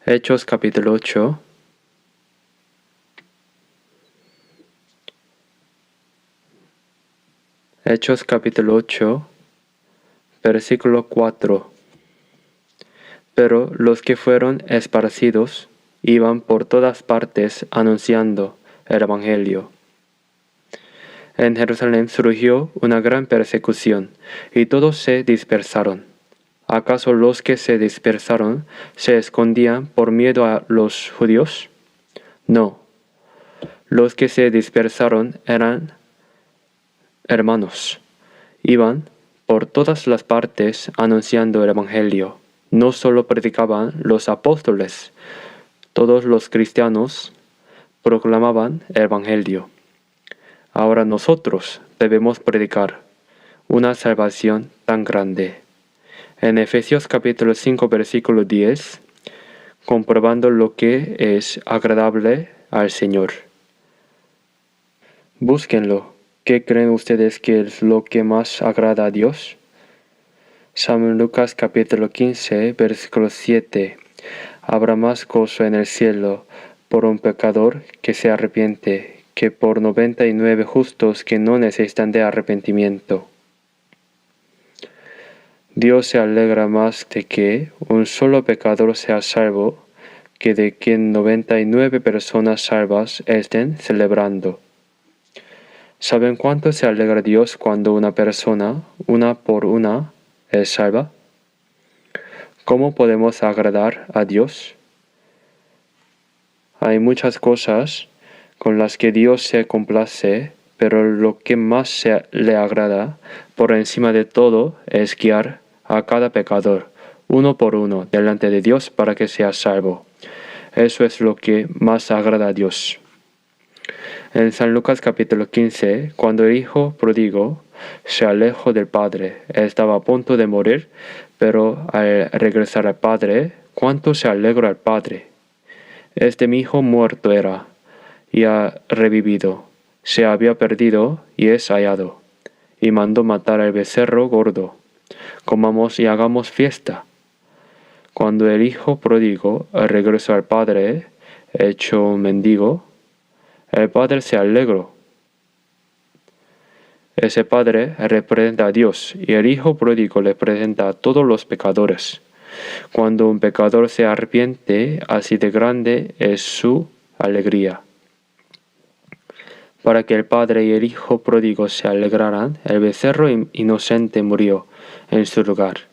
Hechos capítulo 8. Hechos capítulo 8, versículo 4. Pero los que fueron esparcidos iban por todas partes anunciando el Evangelio. En Jerusalén surgió una gran persecución y todos se dispersaron. ¿Acaso los que se dispersaron se escondían por miedo a los judíos? No. Los que se dispersaron eran hermanos. Iban por todas las partes anunciando el Evangelio. No solo predicaban los apóstoles, todos los cristianos proclamaban el Evangelio. Ahora nosotros debemos predicar una salvación tan grande. En Efesios capítulo 5 versículo 10, comprobando lo que es agradable al Señor. Búsquenlo. ¿Qué creen ustedes que es lo que más agrada a Dios? San Lucas capítulo 15 versículo 7. Habrá más gozo en el cielo por un pecador que se arrepiente que por 99 justos que no necesitan de arrepentimiento. Dios se alegra más de que un solo pecador sea salvo que de que 99 personas salvas estén celebrando. ¿Saben cuánto se alegra Dios cuando una persona, una por una, es salva? ¿Cómo podemos agradar a Dios? Hay muchas cosas con las que Dios se complace, pero lo que más le agrada, por encima de todo, es guiar a cada pecador, uno por uno, delante de Dios para que sea salvo. Eso es lo que más agrada a Dios. En San Lucas capítulo 15, cuando el hijo pródigo se alejó del padre, estaba a punto de morir, pero al regresar al padre, ¿cuánto se alegró al padre? Mi hijo muerto era, y ha revivido, se había perdido y es hallado. Y mandó matar al becerro gordo. Comamos y hagamos fiesta. Cuando el hijo pródigo regresó al padre, hecho un mendigo, el padre se alegró. Ese padre representa a Dios y el hijo pródigo representa a todos los pecadores. Cuando un pecador se arrepiente, así de grande es su alegría. Para que el padre y el hijo pródigo se alegraran, el becerro inocente murió en su lugar.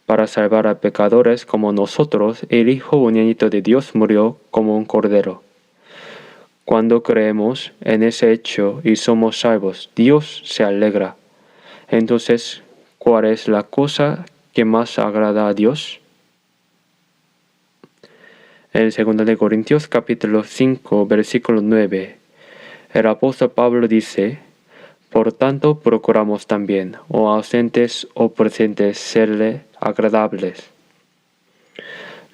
Para salvar a pecadores como nosotros, el Hijo unigénito de Dios murió como un cordero. Cuando creemos en ese hecho y somos salvos, Dios se alegra. Entonces, ¿cuál es la cosa que más agrada a Dios? En 2 Corintios capítulo 5, versículo 9, el apóstol Pablo dice: por tanto procuramos también, o ausentes o presentes, serle agradables.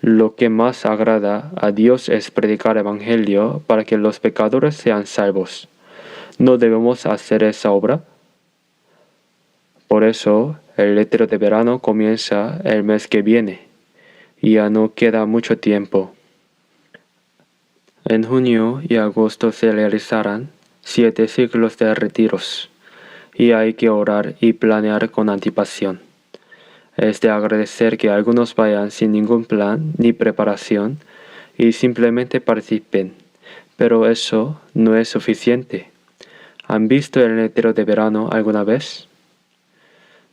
Lo que más agrada a Dios es predicar el Evangelio para que los pecadores sean salvos. ¿No debemos hacer esa obra? Por eso, el retiro de verano comienza el mes que viene, y ya no queda mucho tiempo. En junio y agosto se realizarán 7 ciclos de retiros, y hay que orar y planear con anticipación. Es de agradecer que algunos vayan sin ningún plan ni preparación y simplemente participen, pero eso no es suficiente. ¿Han visto el retiro de verano alguna vez?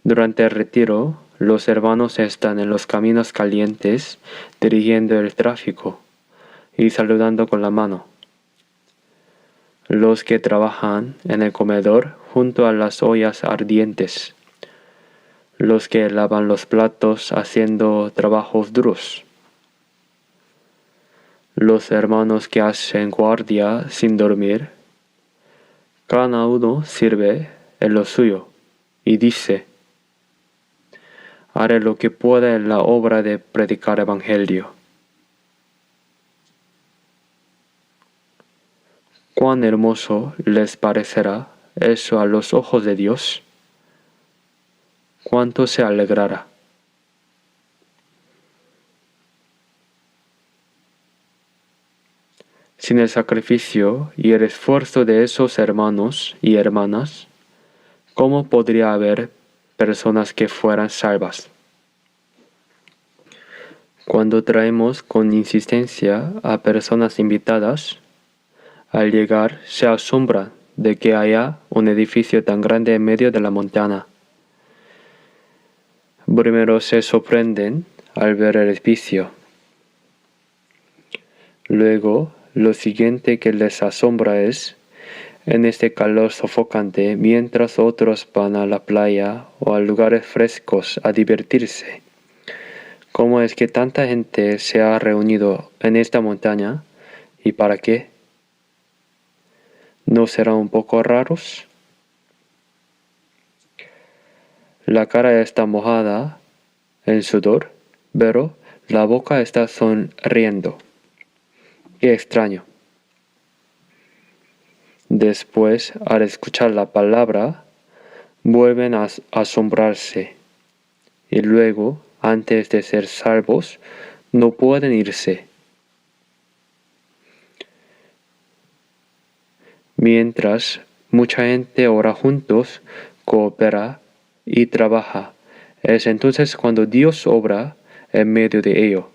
Durante el retiro, los hermanos están en los caminos calientes dirigiendo el tráfico y saludando con la mano. Los que trabajan en el comedor junto a las ollas ardientes. Los que lavan los platos haciendo trabajos duros. Los hermanos que hacen guardia sin dormir. Cada uno sirve en lo suyo y dice: haré lo que pueda en la obra de predicar evangelio. ¿Cuán hermoso les parecerá eso a los ojos de Dios? ¿Cuánto se alegrará? Sin el sacrificio y el esfuerzo de esos hermanos y hermanas, ¿cómo podría haber personas que fueran salvas? Cuando traemos con insistencia a personas invitadas, al llegar se asombran de que haya un edificio tan grande en medio de la montaña. Primero se sorprenden al ver el edificio. Luego, lo siguiente que les asombra es, en este calor sofocante, mientras otros van a la playa o a lugares frescos a divertirse. ¿Cómo es que tanta gente se ha reunido en esta montaña? ¿Y para qué? ¿No serán un poco raros? La cara está mojada en sudor, pero la boca está sonriendo. Qué extraño. Después, al escuchar la palabra, vuelven a asombrarse. Y luego, antes de ser salvos, no pueden irse. Mientras mucha gente ora juntos, coopera y trabaja, es entonces cuando Dios obra en medio de ello.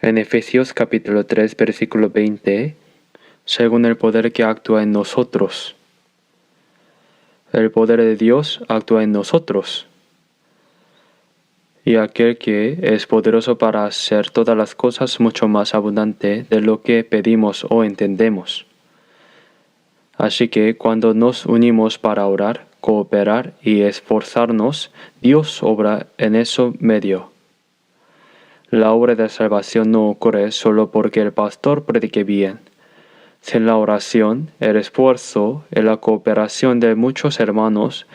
En Efesios capítulo 3, versículo 20, según el poder que actúa en nosotros. El poder de Dios actúa en nosotros. Y aquel que es poderoso para hacer todas las cosas mucho más abundante de lo que pedimos o entendemos. Así que cuando nos unimos para orar, cooperar y esforzarnos, Dios obra en ese medio. La obra de salvación no ocurre solo porque el pastor predique bien. Sin la oración, el esfuerzo y la cooperación de muchos hermanos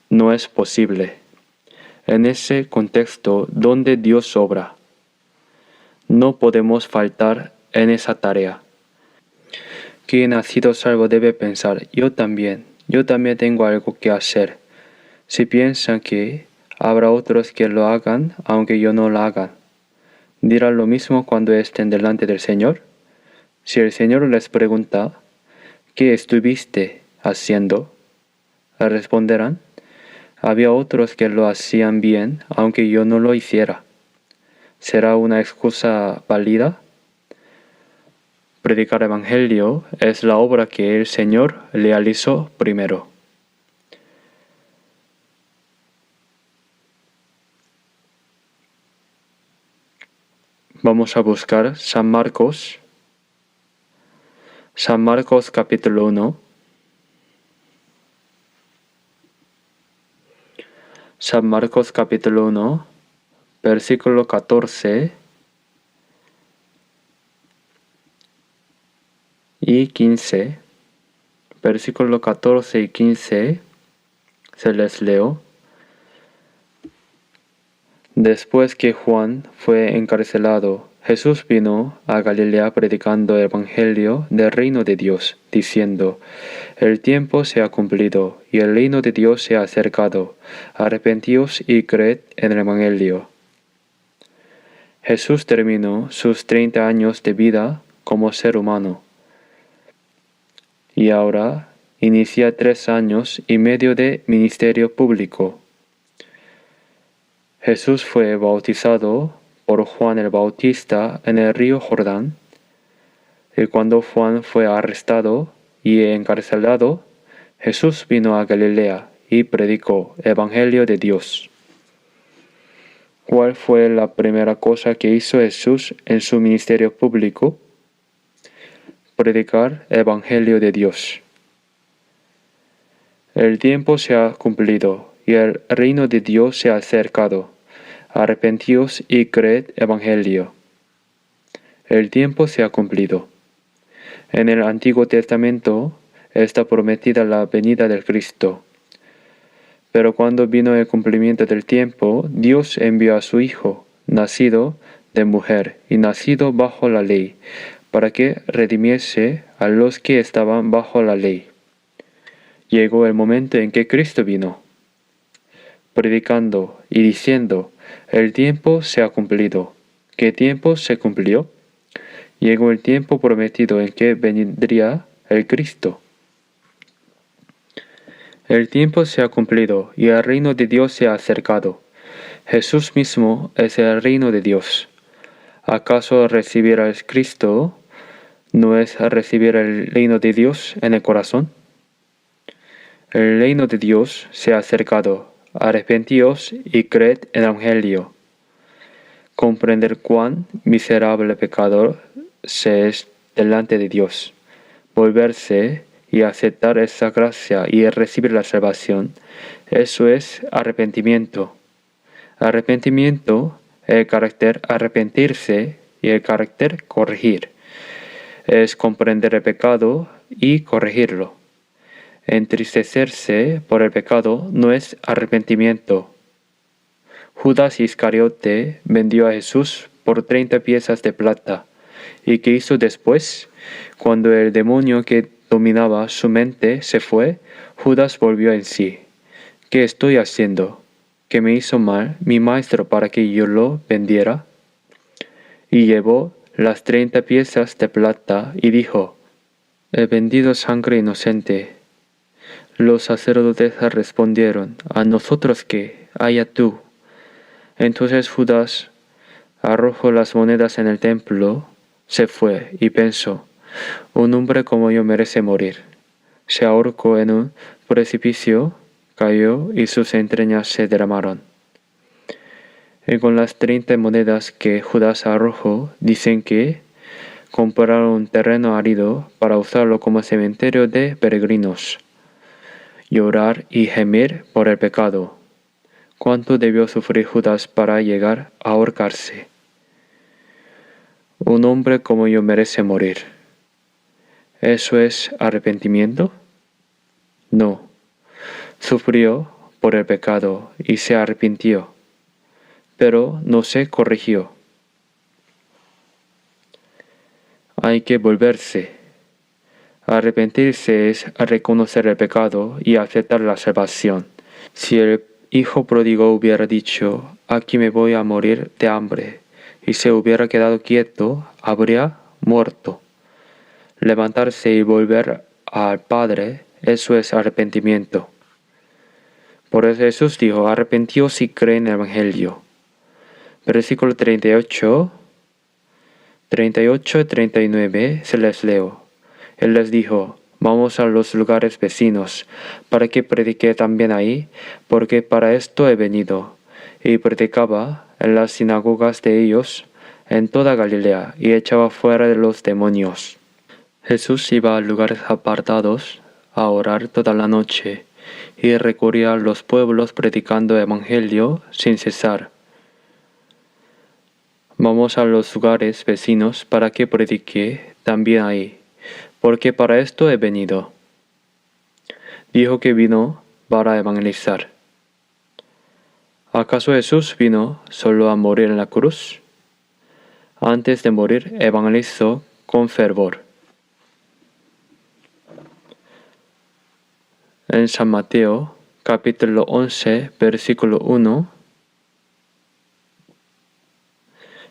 no es posible. En ese contexto donde Dios obra, no podemos faltar en esa tarea. Quien ha sido salvo debe pensar, yo también tengo algo que hacer. Si piensan que habrá otros que lo hagan, aunque yo no lo haga, ¿dirán lo mismo cuando estén delante del Señor? Si el Señor les pregunta, ¿qué estuviste haciendo? Responderán, había otros que lo hacían bien, aunque yo no lo hiciera. ¿Será una excusa válida? Predicar el Evangelio es la obra que el Señor realizó primero. Vamos a buscar San Marcos capítulo 1. San Marcos capítulo 1, versículo 14 y 15. Versículo 14 y 15 se les leo. Después que Juan fue encarcelado, Jesús vino a Galilea predicando el Evangelio del reino de Dios, diciendo, el tiempo se ha cumplido y el reino de Dios se ha acercado. Arrepentíos y creed en el Evangelio. Jesús terminó sus 30 años de vida como ser humano y ahora inicia 3 años y medio de ministerio público. Jesús fue bautizado por Juan el Bautista en el río Jordán, y cuando Juan fue arrestado y encarcelado, Jesús vino a Galilea y predicó el Evangelio de Dios. ¿Cuál fue la primera cosa que hizo Jesús en su ministerio público? Predicar el Evangelio de Dios. El tiempo se ha cumplido y el reino de Dios se ha acercado. Arrepentíos y creed Evangelio. El tiempo se ha cumplido. En el Antiguo Testamento está prometida la venida del Cristo. Pero cuando vino el cumplimiento del tiempo, Dios envió a su Hijo, nacido de mujer y nacido bajo la ley, para que redimiese a los que estaban bajo la ley. Llegó el momento en que Cristo vino, predicando y diciendo, el tiempo se ha cumplido. ¿Qué tiempo se cumplió? Llegó el tiempo prometido en que vendría el Cristo. El tiempo se ha cumplido y el reino de Dios se ha acercado. Jesús mismo es el reino de Dios. ¿Acaso recibir al Cristo no es recibir el reino de Dios en el corazón? El reino de Dios se ha acercado. arrepentíos y creed en el Evangelio. Comprender cuán miserable pecador se es delante de Dios. Volverse y aceptar esa gracia y recibir la salvación, eso es arrepentimiento. Arrepentimiento, el carácter arrepentirse y el carácter corregir. Es comprender el pecado y corregirlo. Entristecerse por el pecado no es arrepentimiento. Judas Iscariote vendió a Jesús por 30 piezas de plata. ¿Y qué hizo después? Cuando el demonio que dominaba su mente se fue, Judas volvió en sí. ¿Qué estoy haciendo? ¿Qué me hizo mal mi maestro para que yo lo vendiera? Y llevó las 30 piezas de plata y dijo: he vendido sangre inocente. Los sacerdotes respondieron: ¿a nosotros qué? Allá tú. Entonces Judas arrojó las monedas en el templo, se fue y pensó: un hombre como yo merece morir. Se ahorcó en un precipicio, cayó y sus entrañas se derramaron. Y con las 30 monedas que Judas arrojó, dicen que compraron un terreno árido para usarlo como cementerio de peregrinos. Llorar y gemir por el pecado. ¿Cuánto debió sufrir Judas para llegar a ahorcarse? Un hombre como yo merece morir. ¿Eso es arrepentimiento? No. Sufrió por el pecado y se arrepintió, pero no se corrigió. Hay que volverse. Arrepentirse es reconocer el pecado y aceptar la salvación. Si el hijo pródigo hubiera dicho: aquí me voy a morir de hambre, y se hubiera quedado quieto, habría muerto. Levantarse y volver al Padre, eso es arrepentimiento. Por eso Jesús dijo: arrepentíos y creen en el Evangelio. Versículo 38 y 39 se les leo. Él les dijo: vamos a los lugares vecinos, para que predique también ahí, porque para esto he venido. Y predicaba en las sinagogas de ellos, en toda Galilea, y echaba fuera de los demonios. Jesús iba a lugares apartados a orar toda la noche, y recorría a los pueblos predicando el Evangelio sin cesar. Vamos a los lugares vecinos para que predique también ahí, porque para esto he venido. Dijo que vino para evangelizar. ¿Acaso Jesús vino solo a morir en la cruz? Antes de morir, evangelizó con fervor. En San Mateo, capítulo 11, versículo 1,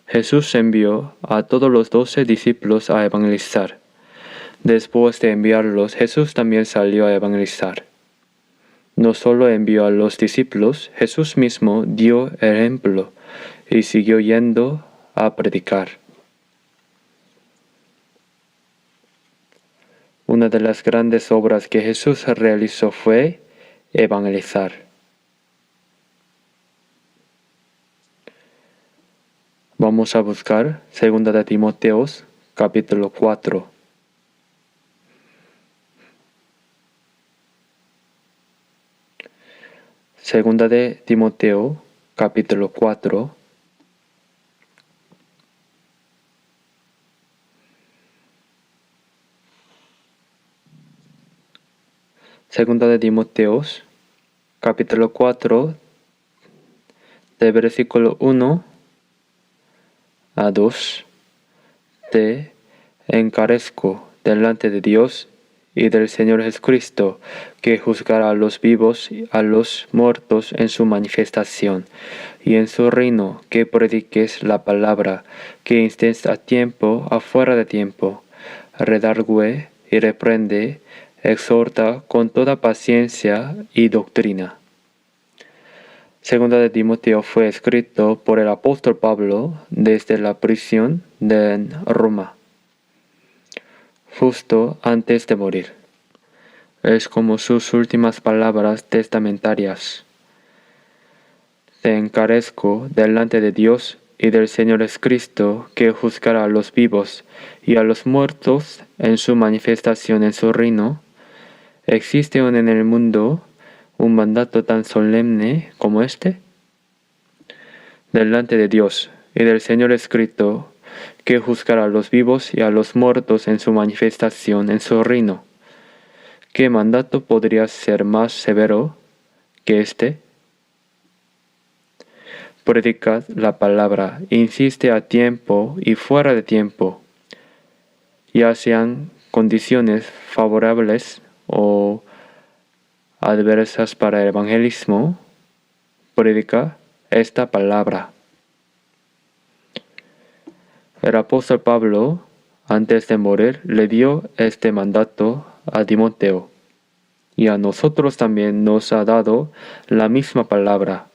Jesús envió a todos los 12 discípulos a evangelizar. Después de enviarlos, Jesús también salió a evangelizar. No solo envió a los discípulos, Jesús mismo dio ejemplo y siguió yendo a predicar. Una de las grandes obras que Jesús realizó fue evangelizar. Vamos a buscar 2 de Timoteo, capítulo 4. Segunda de Timoteo, capítulo 4. Segunda de Timoteo, capítulo 4, de versículo 1 a 2. Te encarezco delante de Dios y del Señor Jesucristo, que juzgará a los vivos y a los muertos en su manifestación, y en su reino, que prediques la palabra, que instes a tiempo, afuera de tiempo, redargüe y reprende, exhorta con toda paciencia y doctrina. Segunda de Timoteo fue escrito por el apóstol Pablo desde la prisión de Roma, justo antes de morir. Es como sus últimas palabras testamentarias. Te encarezco delante de Dios y del Señor Jesucristo, que juzgará a los vivos y a los muertos en su manifestación en su reino. ¿Existe aún en el mundo un mandato tan solemne como este? Delante de Dios y del Señor Jesucristo, que juzgará a los vivos y a los muertos en su manifestación en su reino. ¿Qué mandato podría ser más severo que este? Predicad la palabra, insiste a tiempo y fuera de tiempo, ya sean condiciones favorables o adversas para el evangelismo. Predica esta palabra. El apóstol Pablo, antes de morir, le dio este mandato a Timoteo, y a nosotros también nos ha dado la misma palabra.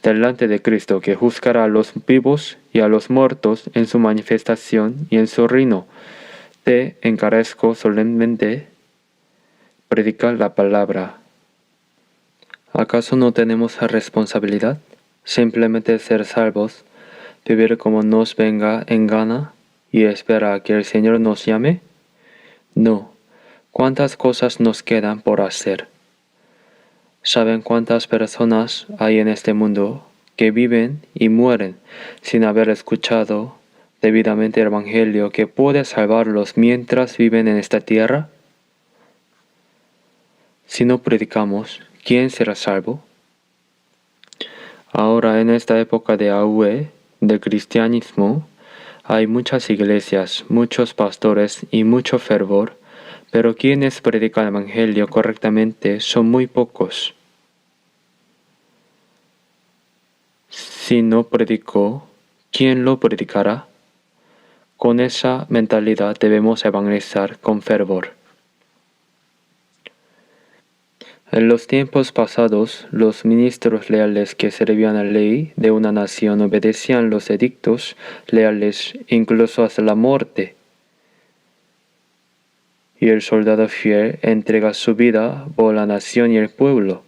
Delante de Cristo, que juzgará a los vivos y a los muertos en su manifestación y en su reino, te encarezco solemnemente, predica la palabra. ¿Acaso no tenemos la responsabilidad? Simplemente ser salvos, vivir como nos venga en gana y esperar a que el Señor nos llame? No. ¿Cuántas cosas nos quedan por hacer? ¿Saben cuántas personas hay en este mundo que viven y mueren sin haber escuchado debidamente el Evangelio que puede salvarlos mientras viven en esta tierra? Si no predicamos, ¿quién será salvo? Ahora, en esta época de auge del cristianismo, hay muchas iglesias, muchos pastores y mucho fervor, pero quienes predican el Evangelio correctamente son muy pocos. Si no predicó, ¿quién lo predicará? Con esa mentalidad debemos evangelizar con fervor. En los tiempos pasados, los ministros leales que servían a la ley de una nación obedecían los edictos leales incluso hasta la muerte. Y el soldado fiel entrega su vida por la nación y el pueblo,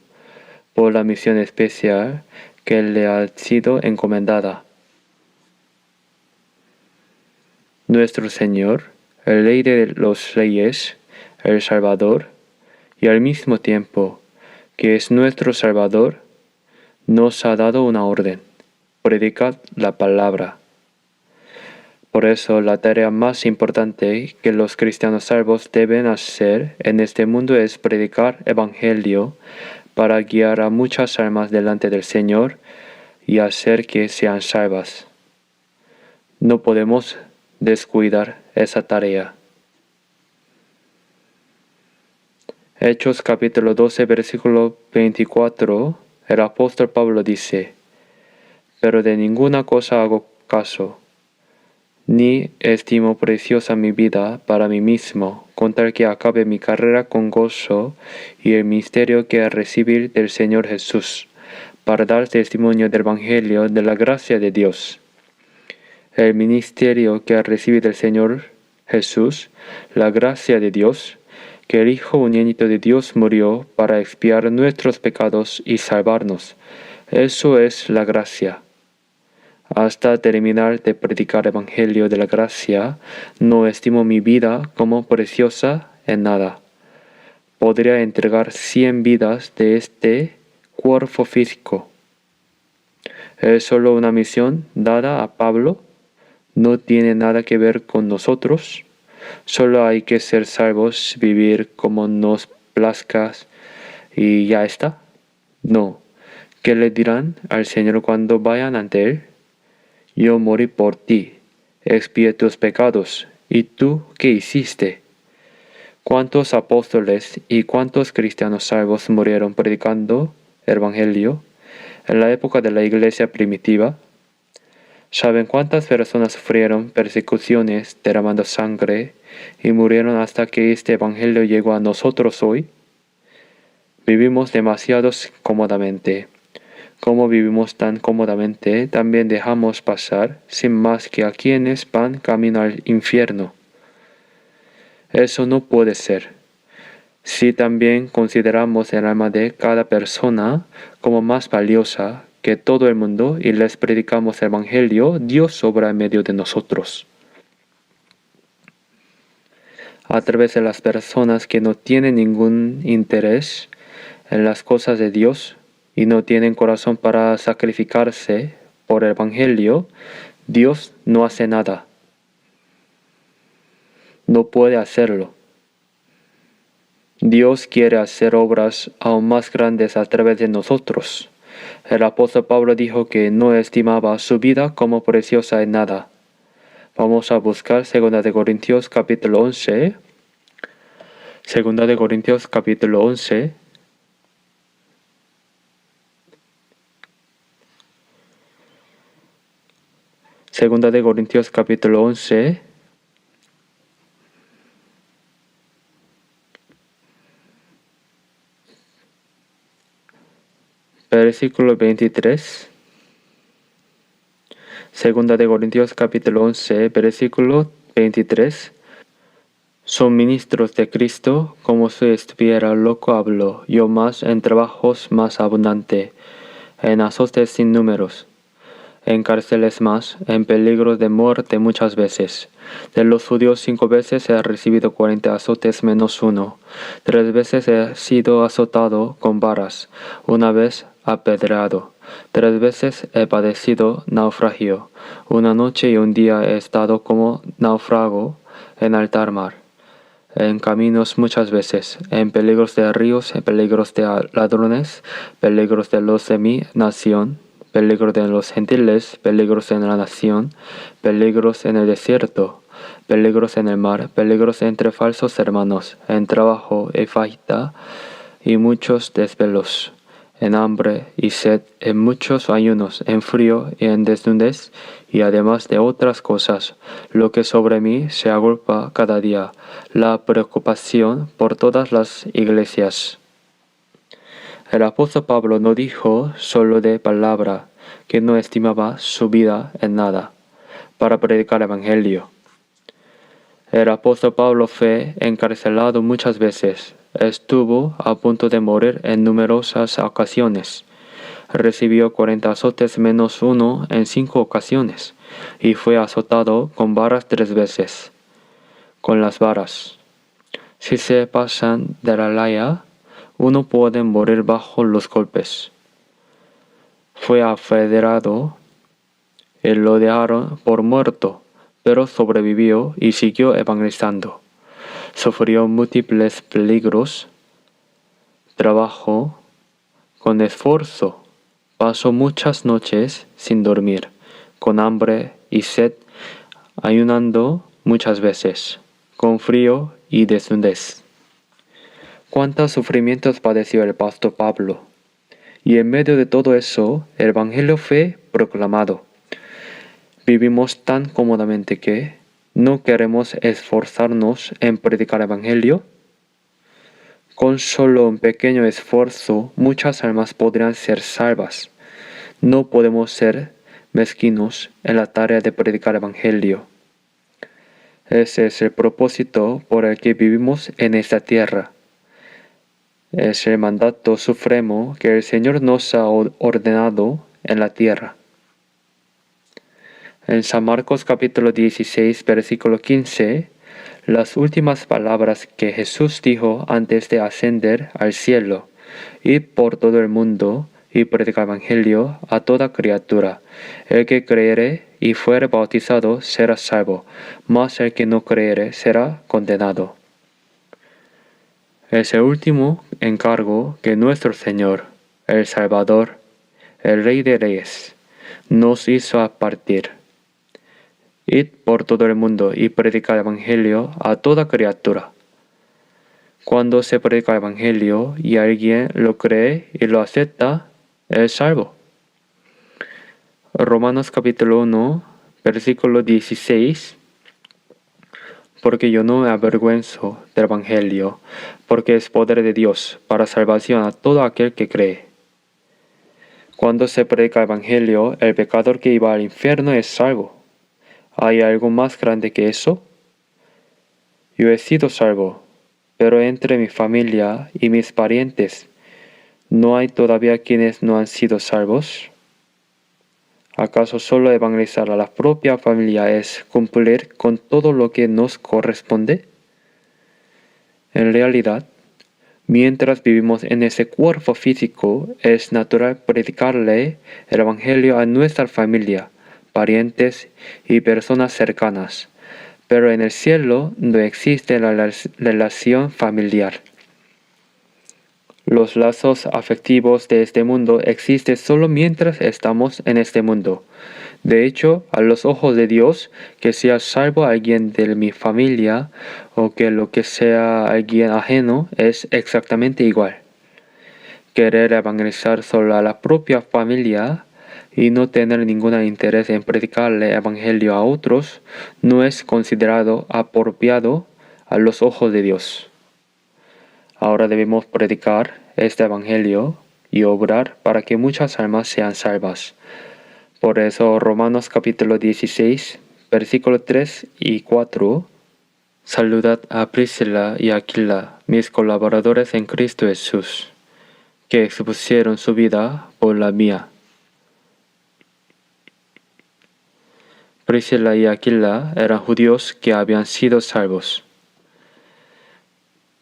por la misión especial que le ha sido encomendada. Nuestro Señor, el Rey de los Reyes, el Salvador, y al mismo tiempo que es nuestro Salvador, nos ha dado una orden: predicad la palabra. Por eso, la tarea más importante que los cristianos salvos deben hacer en este mundo es predicar evangelio para guiar a muchas almas delante del Señor y hacer que sean salvas. No podemos descuidar esa tarea. Hechos capítulo 12, versículo 24, el apóstol Pablo dice: pero de ninguna cosa hago caso, ni estimo preciosa mi vida para mí mismo, con tal que acabe mi carrera con gozo y el ministerio que he recibido del Señor Jesús, para dar testimonio del Evangelio de la gracia de Dios. El ministerio que he recibido del Señor Jesús, la gracia de Dios, que el Hijo unigénito de Dios murió para expiar nuestros pecados y salvarnos. Eso es la gracia. Hasta terminar de predicar el Evangelio de la gracia, no estimo mi vida como preciosa en nada. Podría entregar 100 vidas de este cuerpo físico. Es solo una misión dada a Pablo, no tiene nada que ver con nosotros. Solo hay que ser salvos, vivir como nos plazca y ya está. No. ¿Qué le dirán al Señor cuando vayan ante Él? Yo morí por ti, expié tus pecados, ¿y tú qué hiciste? ¿Cuántos apóstoles y cuántos cristianos salvos murieron predicando el Evangelio en la época de la iglesia primitiva? ¿Saben cuántas personas sufrieron persecuciones derramando sangre y murieron hasta que este Evangelio llegó a nosotros hoy? Vivimos demasiado cómodamente. Como vivimos tan cómodamente, también dejamos pasar sin más que a quienes van camino al infierno. Eso no puede ser. Si también consideramos el alma de cada persona como más valiosa que todo el mundo y les predicamos el Evangelio, Dios obra en medio de nosotros. A través de las personas que no tienen ningún interés en las cosas de Dios y no tienen corazón para sacrificarse por el Evangelio, Dios no hace nada. No puede hacerlo. Dios quiere hacer obras aún más grandes a través de nosotros. El apóstol Pablo dijo que no estimaba su vida como preciosa en nada. Vamos a buscar 2 de Corintios capítulo 11. 2 de Corintios capítulo 11. Segunda de Corintios capítulo 11. Versículo 23. Segunda de Corintios capítulo 11, versículo 23. Son ministros de Cristo, como si estuviera loco hablo, yo más en trabajos más abundante, en azotes sin números, en cárceles más, en peligros de muerte muchas veces. De los judíos 5 veces he recibido 40 azotes menos 1. 3 veces he sido azotado con varas, 1 vez apedreado. 3 veces he padecido naufragio. 1 noche y 1 día he estado como náufrago en alta mar. En caminos muchas veces, en peligros de ríos, en peligros de ladrones, peligros de los de mi nación, peligros de los gentiles, peligros en la nación, peligros en el desierto, peligros en el mar, peligros entre falsos hermanos, en trabajo y falta y muchos desvelos, en hambre y sed, en muchos ayunos, en frío y en desnudez, y además de otras cosas, lo que sobre mí se agolpa cada día, la preocupación por todas las iglesias. El apóstol Pablo no dijo solo de palabra que no estimaba su vida en nada para predicar el Evangelio. El apóstol Pablo fue encarcelado muchas veces. Estuvo a punto de morir en numerosas ocasiones. Recibió 40 azotes menos 1 en 5 ocasiones y fue azotado con varas 3 veces. Con las varas, si se pasan de la laya, uno puede morir bajo los golpes. Fue afederado y lo dejaron por muerto, pero sobrevivió y siguió evangelizando. Sufrió múltiples peligros, trabajó con esfuerzo, pasó muchas noches sin dormir, con hambre y sed, ayunando muchas veces, con frío y desnudez. ¿Cuántos sufrimientos padeció el apóstol Pablo? Y en medio de todo eso, el Evangelio fue proclamado. Vivimos tan cómodamente que no queremos esforzarnos en predicar el Evangelio. Con solo un pequeño esfuerzo, muchas almas podrían ser salvas. No podemos ser mezquinos en la tarea de predicar el Evangelio. Ese es el propósito por el que vivimos en esta tierra. Es el mandato supremo que el Señor nos ha ordenado en la tierra. En San Marcos capítulo 16, versículo 15, las últimas palabras que Jesús dijo antes de ascender al cielo: "Id por todo el mundo y predicar el Evangelio a toda criatura. El que creyere y fuere bautizado será salvo, mas el que no creyere será condenado". Es el último encargo que nuestro Señor, el Salvador, el Rey de Reyes, nos hizo a partir. Id por todo el mundo y predicar el Evangelio a toda criatura. Cuando se predica el Evangelio y alguien lo cree y lo acepta, es salvo. Romanos capítulo 1, versículo 16. Porque yo no me avergüenzo del Evangelio, porque es poder de Dios para salvación a todo aquel que cree. Cuando se predica el Evangelio, el pecador que iba al infierno es salvo. ¿Hay algo más grande que eso? Yo he sido salvo, pero entre mi familia y mis parientes, ¿no hay todavía quienes no han sido salvos? ¿Acaso solo evangelizar a la propia familia es cumplir con todo lo que nos corresponde? En realidad, mientras vivimos en ese cuerpo físico, es natural predicarle el Evangelio a nuestra familia, parientes y personas cercanas. Pero en el cielo no existe la relación familiar. Los lazos afectivos de este mundo existen solo mientras estamos en este mundo. De hecho, a los ojos de Dios, que sea salvo alguien de mi familia o que lo que sea alguien ajeno es exactamente igual. Querer evangelizar solo a la propia familia y no tener ningún interés en predicarle evangelio a otros no es considerado apropiado a los ojos de Dios. Ahora debemos predicar este evangelio y obrar para que muchas almas sean salvas. Por eso Romanos capítulo 16, versículos 3 y 4. Saludad a Priscila y Aquila, mis colaboradores en Cristo Jesús, que expusieron su vida por la mía. Priscila y Aquila eran judíos que habían sido salvos.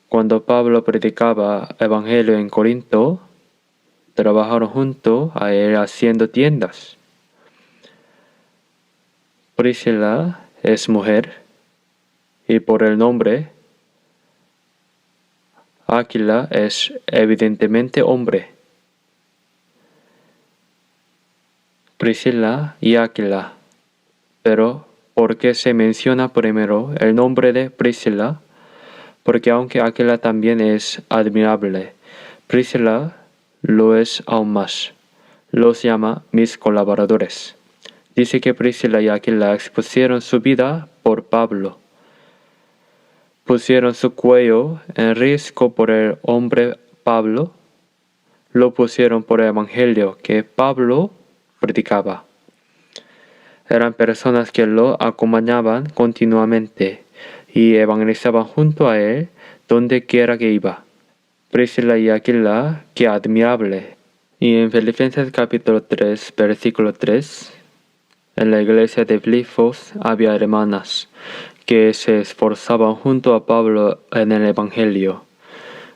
Cuando Pablo predicaba evangelio en Corinto, trabajaron junto a él haciendo tiendas. Priscila es mujer y por el nombre, Aquila es evidentemente hombre. Priscila y Aquila. Pero, ¿por qué se menciona primero el nombre de Priscila? Porque aunque Aquila también es admirable, Priscila lo es aún más. Los llama mis colaboradores. Dice que Priscila y Aquila expusieron su vida por Pablo. Pusieron su cuello en riesgo por el hombre Pablo. Lo pusieron por el evangelio que Pablo predicaba. Eran personas que lo acompañaban continuamente y evangelizaban junto a él donde quiera que iba. Priscila y Aquila, qué admirable. Y en Filipenses capítulo 3, versículo 3, en la iglesia de Filipos había hermanas que se esforzaban junto a Pablo en el evangelio.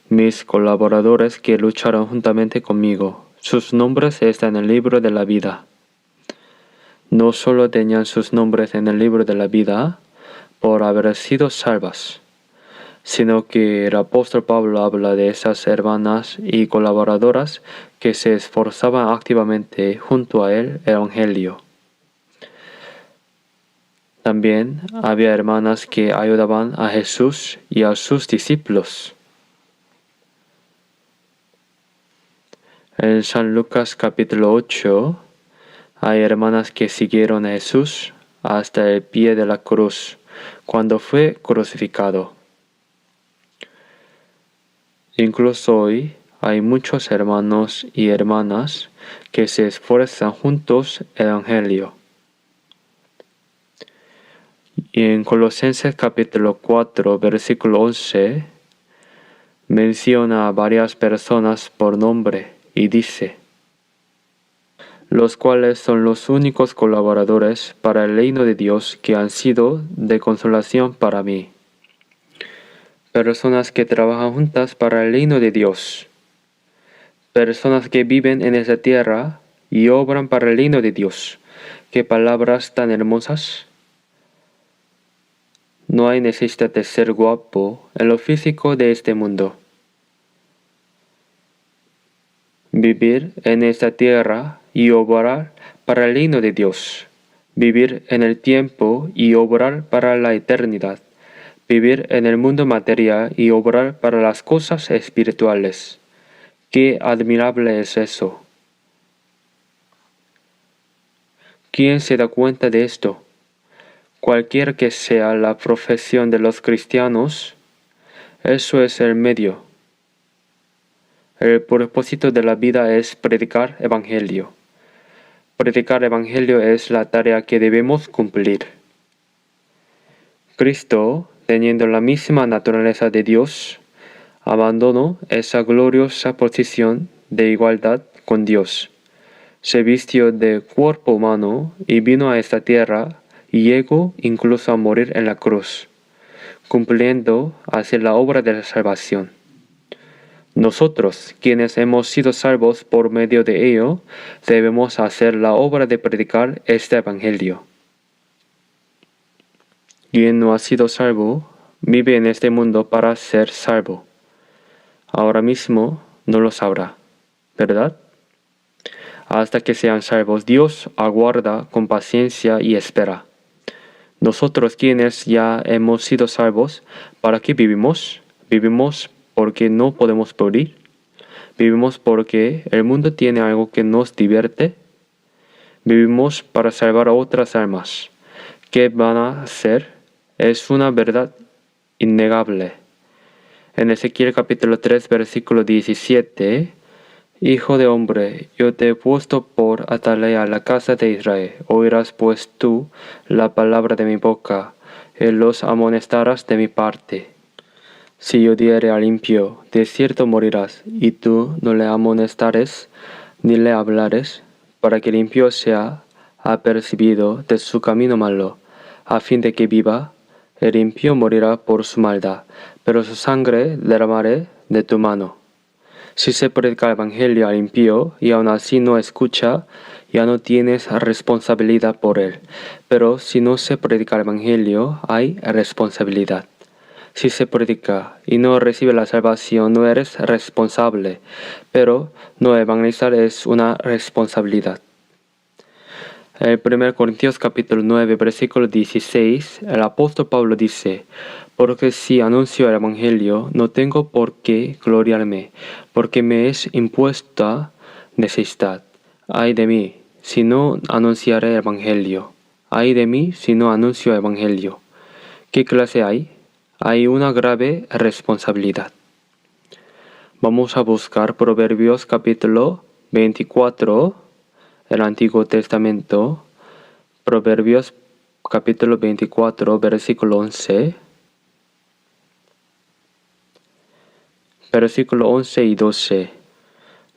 Mis colaboradores que lucharon juntamente conmigo, sus nombres están en el libro de la vida. No solo tenían sus nombres en el libro de la vida por haber sido salvas, sino que el apóstol Pablo habla de esas hermanas y colaboradoras que se esforzaban activamente junto a él el evangelio. También había hermanas que ayudaban a Jesús y a sus discípulos. En San Lucas capítulo 8, hay hermanas que siguieron a Jesús hasta el pie de la cruz, cuando fue crucificado. Incluso hoy hay muchos hermanos y hermanas que se esfuerzan juntos el evangelio. Y en Colosenses capítulo 4, versículo 11, menciona a varias personas por nombre y dice: los cuales son los únicos colaboradores para el reino de Dios que han sido de consolación para mí. Personas que trabajan juntas para el reino de Dios. Personas que viven en esa tierra y obran para el reino de Dios. ¿Qué palabras tan hermosas? No hay necesidad de ser guapo en lo físico de este mundo. Vivir en esta tierra y obrar para el reino de Dios. Vivir en el tiempo y obrar para la eternidad. Vivir en el mundo material y obrar para las cosas espirituales. ¡Qué admirable es eso! ¿Quién se da cuenta de esto? Cualquier que sea la profesión de los cristianos, eso es el medio. El propósito de la vida es predicar evangelio. Predicar evangelio es la tarea que debemos cumplir. Cristo, teniendo la misma naturaleza de Dios, abandonó esa gloriosa posición de igualdad con Dios. Se vistió de cuerpo humano y vino a esta tierra y llegó incluso a morir en la cruz, cumpliendo así la obra de la salvación. Nosotros, quienes hemos sido salvos por medio de ello, debemos hacer la obra de predicar este Evangelio. Quien no ha sido salvo, vive en este mundo para ser salvo. Ahora mismo no lo sabrá, ¿verdad? Hasta que sean salvos, Dios aguarda con paciencia y espera. Nosotros quienes ya hemos sido salvos, ¿para qué vivimos? Vivimos porque no podemos morir. Vivimos porque el mundo tiene algo que nos divierte. Vivimos para salvar a otras almas. ¿Qué van a hacer? Es una verdad innegable. En Ezequiel capítulo 3, versículo 17, Hijo de hombre, yo te he puesto por atalaya a la casa de Israel. Oirás pues tú la palabra de mi boca, y los amonestarás de mi parte. Si yo diere al impío, de cierto morirás, y tú no le amonestares, ni le hablares, para que el impío sea apercibido de su camino malo, a fin de que viva. El impío morirá por su maldad, pero su sangre derramaré de tu mano. Si se predica el Evangelio al impío y aún así no escucha, ya no tienes responsabilidad por él. Pero si no se predica el Evangelio, hay responsabilidad. Si se predica y no recibe la salvación, no eres responsable, pero no evangelizar es una responsabilidad. En 1 Corintios capítulo 9, versículo 16, el apóstol Pablo dice: porque si anuncio el Evangelio, no tengo por qué gloriarme, porque me es impuesta necesidad. Ay de mí, si no anunciaré el Evangelio. Ay de mí, si no anuncio el Evangelio. ¿Qué clase hay? Hay una grave responsabilidad. Vamos a buscar Proverbios capítulo 24, el Antiguo Testamento. Proverbios capítulo 24, versículo 11. Versículo 11 y 12.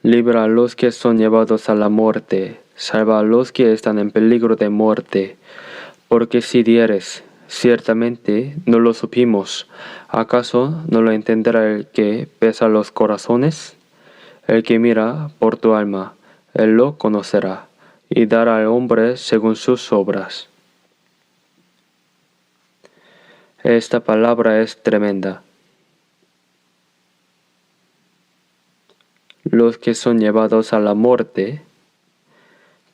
Libra a los que son llevados a la muerte, salva a los que están en peligro de muerte. Porque si dieres, ciertamente no lo supimos. ¿Acaso no lo entenderá el que pesa los corazones? El que mira por tu alma, él lo conocerá, y dará al hombre según sus obras. Esta palabra es tremenda. Los que son llevados a la muerte,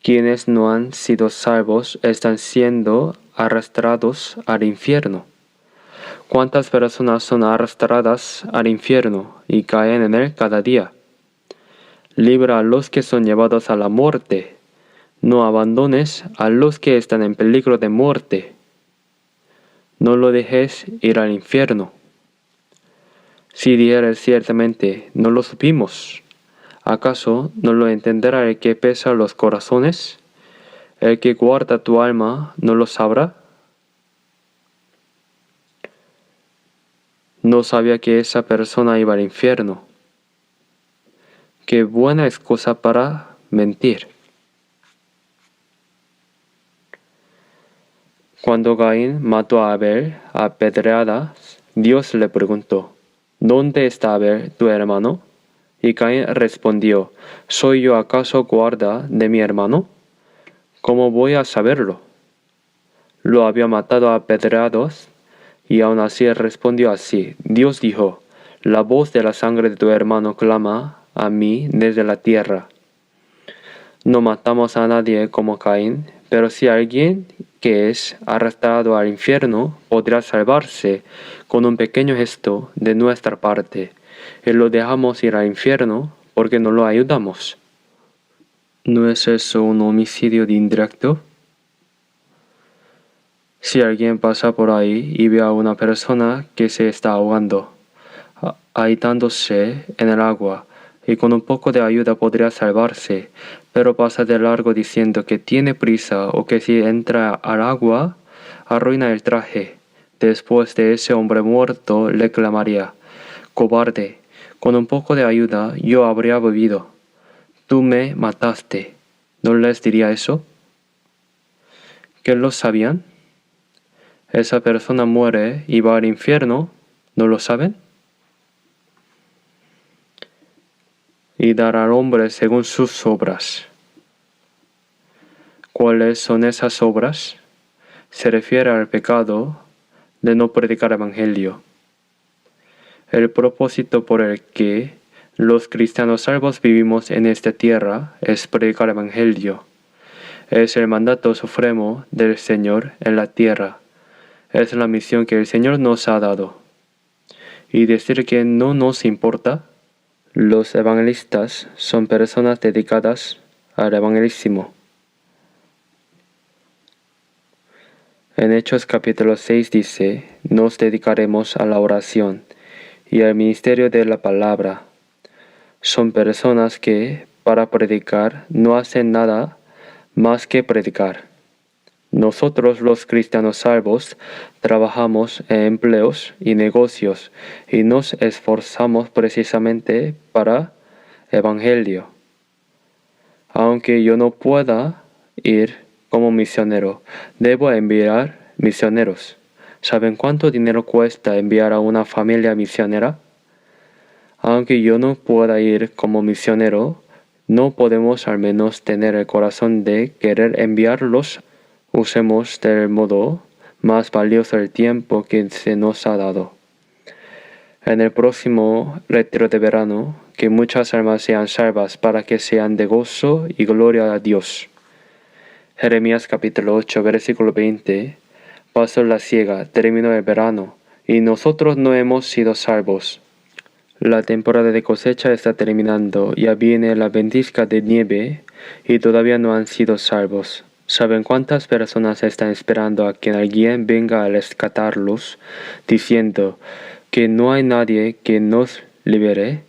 quienes no han sido salvos, están siendo arrastrados al infierno. ¿Cuántas personas son arrastradas al infierno y caen en él cada día? Libra a los que son llevados a la muerte. No abandones a los que están en peligro de muerte. No lo dejes ir al infierno. Si dijeres ciertamente, no lo supimos. ¿Acaso no lo entenderá el que pesa los corazones? ¿El que guarda tu alma no lo sabrá? No sabía que esa persona iba al infierno. Qué buena excusa para mentir. Cuando Caín mató a Abel a pedradas, Dios le preguntó: ¿dónde está Abel, tu hermano? Y Caín respondió: ¿soy yo acaso guarda de mi hermano? ¿Cómo voy a saberlo? Lo había matado a pedradas, y aún así respondió así. Dios dijo: la voz de la sangre de tu hermano clama a mí desde la tierra. No matamos a nadie como Caín, pero si alguien que es arrastrado al infierno podrá salvarse con un pequeño gesto de nuestra parte, y lo dejamos ir al infierno porque no lo ayudamos. ¿No es eso un homicidio indirecto? Si alguien pasa por ahí y ve a una persona que se está ahogando, agitándose en el agua, y con un poco de ayuda podría salvarse, pero pasa de largo diciendo que tiene prisa o que si entra al agua, arruina el traje. Después de ese hombre muerto le clamaría: cobarde, con un poco de ayuda yo habría vivido. Tú me mataste. ¿No les diría eso? ¿Que lo sabían? Esa persona muere y va al infierno, ¿no lo saben? Y dará al hombre según sus obras. ¿Cuáles son esas obras? Se refiere al pecado de no predicar evangelio. El propósito por el que los cristianos salvos vivimos en esta tierra es predicar evangelio. Es el mandato supremo del Señor en la tierra. Es la misión que el Señor nos ha dado. Y decir que no nos importa, los evangelistas son personas dedicadas al evangelismo. En Hechos capítulo 6 dice, nos dedicaremos a la oración y al ministerio de la palabra. Son personas que, para predicar, no hacen nada más que predicar. Nosotros los cristianos salvos trabajamos en empleos y negocios y nos esforzamos precisamente para evangelio. Aunque yo no pueda ir como misionero, debo enviar misioneros. ¿Saben cuánto dinero cuesta enviar a una familia misionera? Aunque yo no pueda ir como misionero, no podemos al menos tener el corazón de querer enviarlos. Usemos del modo más valioso el tiempo que se nos ha dado. En el próximo retiro de verano, que muchas almas sean salvas para que sean de gozo y gloria a Dios. Jeremías capítulo 8, versículo 20. Pasó la siega, terminó el verano, y nosotros no hemos sido salvos. La temporada de cosecha está terminando, ya viene la ventisca de nieve, y todavía no han sido salvos. ¿Saben cuántas personas están esperando a que alguien venga a rescatarlos, diciendo que no hay nadie que nos libere?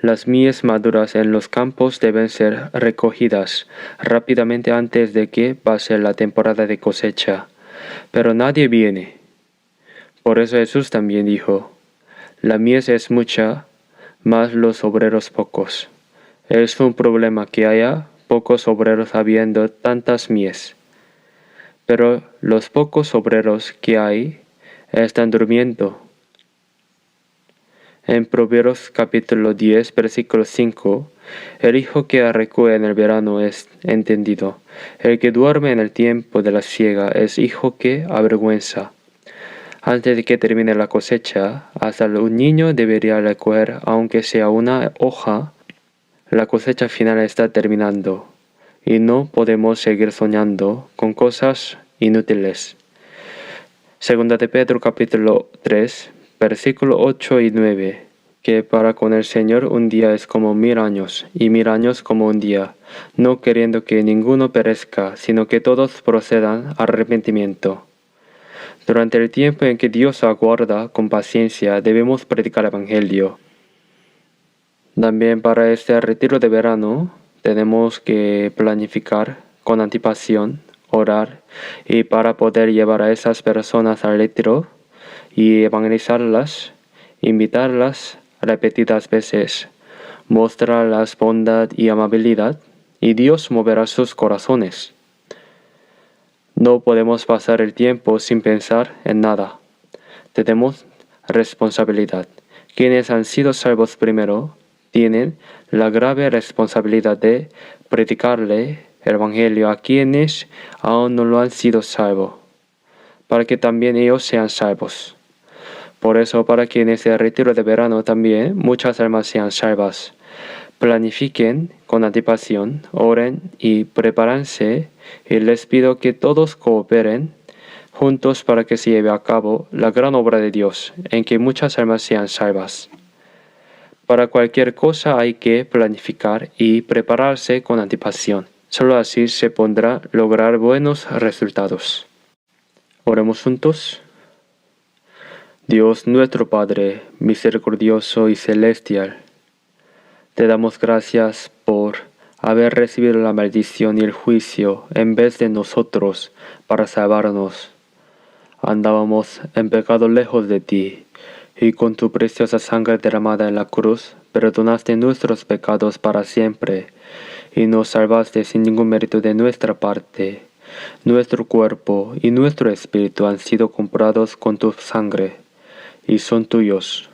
Las mies maduras en los campos deben ser recogidas rápidamente antes de que pase la temporada de cosecha, pero nadie viene. Por eso Jesús también dijo, la mies es mucha, mas los obreros pocos. Es un problema que haya pocos obreros habiendo tantas mies. Pero los pocos obreros que hay están durmiendo. En Proverbios capítulo 10, versículo 5, el hijo que arrecue en el verano es entendido. El que duerme en el tiempo de la siega es hijo que avergüenza. Antes de que termine la cosecha, hasta un niño debería recoger, aunque sea una hoja. La cosecha final está terminando, y no podemos seguir soñando con cosas inútiles. Segunda de Pedro capítulo 3, versículo 8 y 9, que para con el Señor un día es como 1000 años, y 1000 años como un día, no queriendo que ninguno perezca, sino que todos procedan a arrepentimiento. Durante el tiempo en que Dios aguarda con paciencia, debemos predicar el Evangelio. También para este retiro de verano, tenemos que planificar con anticipación, orar, y para poder llevar a esas personas al retiro y evangelizarlas, invitarlas repetidas veces, mostrarlas bondad y amabilidad, y Dios moverá sus corazones. No podemos pasar el tiempo sin pensar en nada. Tenemos responsabilidad. Quienes han sido salvos primero tienen la grave responsabilidad de predicarle el Evangelio a quienes aún no lo han sido salvos, para que también ellos sean salvos. Por eso, para que en este retiro de verano también muchas almas sean salvas, planifiquen con anticipación, oren y prepárense, y les pido que todos cooperen juntos para que se lleve a cabo la gran obra de Dios, en que muchas almas sean salvas. Para cualquier cosa hay que planificar y prepararse con anticipación. Solo así se podrá lograr buenos resultados. Oremos juntos. Dios nuestro Padre, misericordioso y celestial, te damos gracias por haber recibido la maldición y el juicio en vez de nosotros para salvarnos. Andábamos en pecado lejos de ti, y con tu preciosa sangre derramada en la cruz, perdonaste nuestros pecados para siempre, y nos salvaste sin ningún mérito de nuestra parte. Nuestro cuerpo y nuestro espíritu han sido comprados con tu sangre y son tuyos.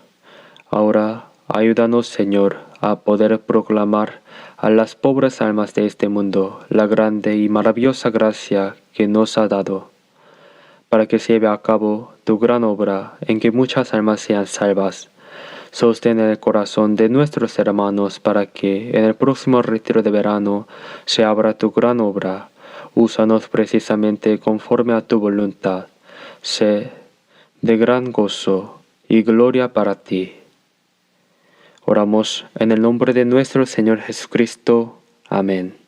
Ahora, ayúdanos, Señor, a poder proclamar a las pobres almas de este mundo la grande y maravillosa gracia que nos ha dado, para que se lleve a cabo tu gran obra en que muchas almas sean salvas. Sostén el corazón de nuestros hermanos para que en el próximo retiro de verano se abra tu gran obra. Úsanos precisamente conforme a tu voluntad. Sé de gran gozo y gloria para ti. Oramos en el nombre de nuestro Señor Jesucristo. Amén.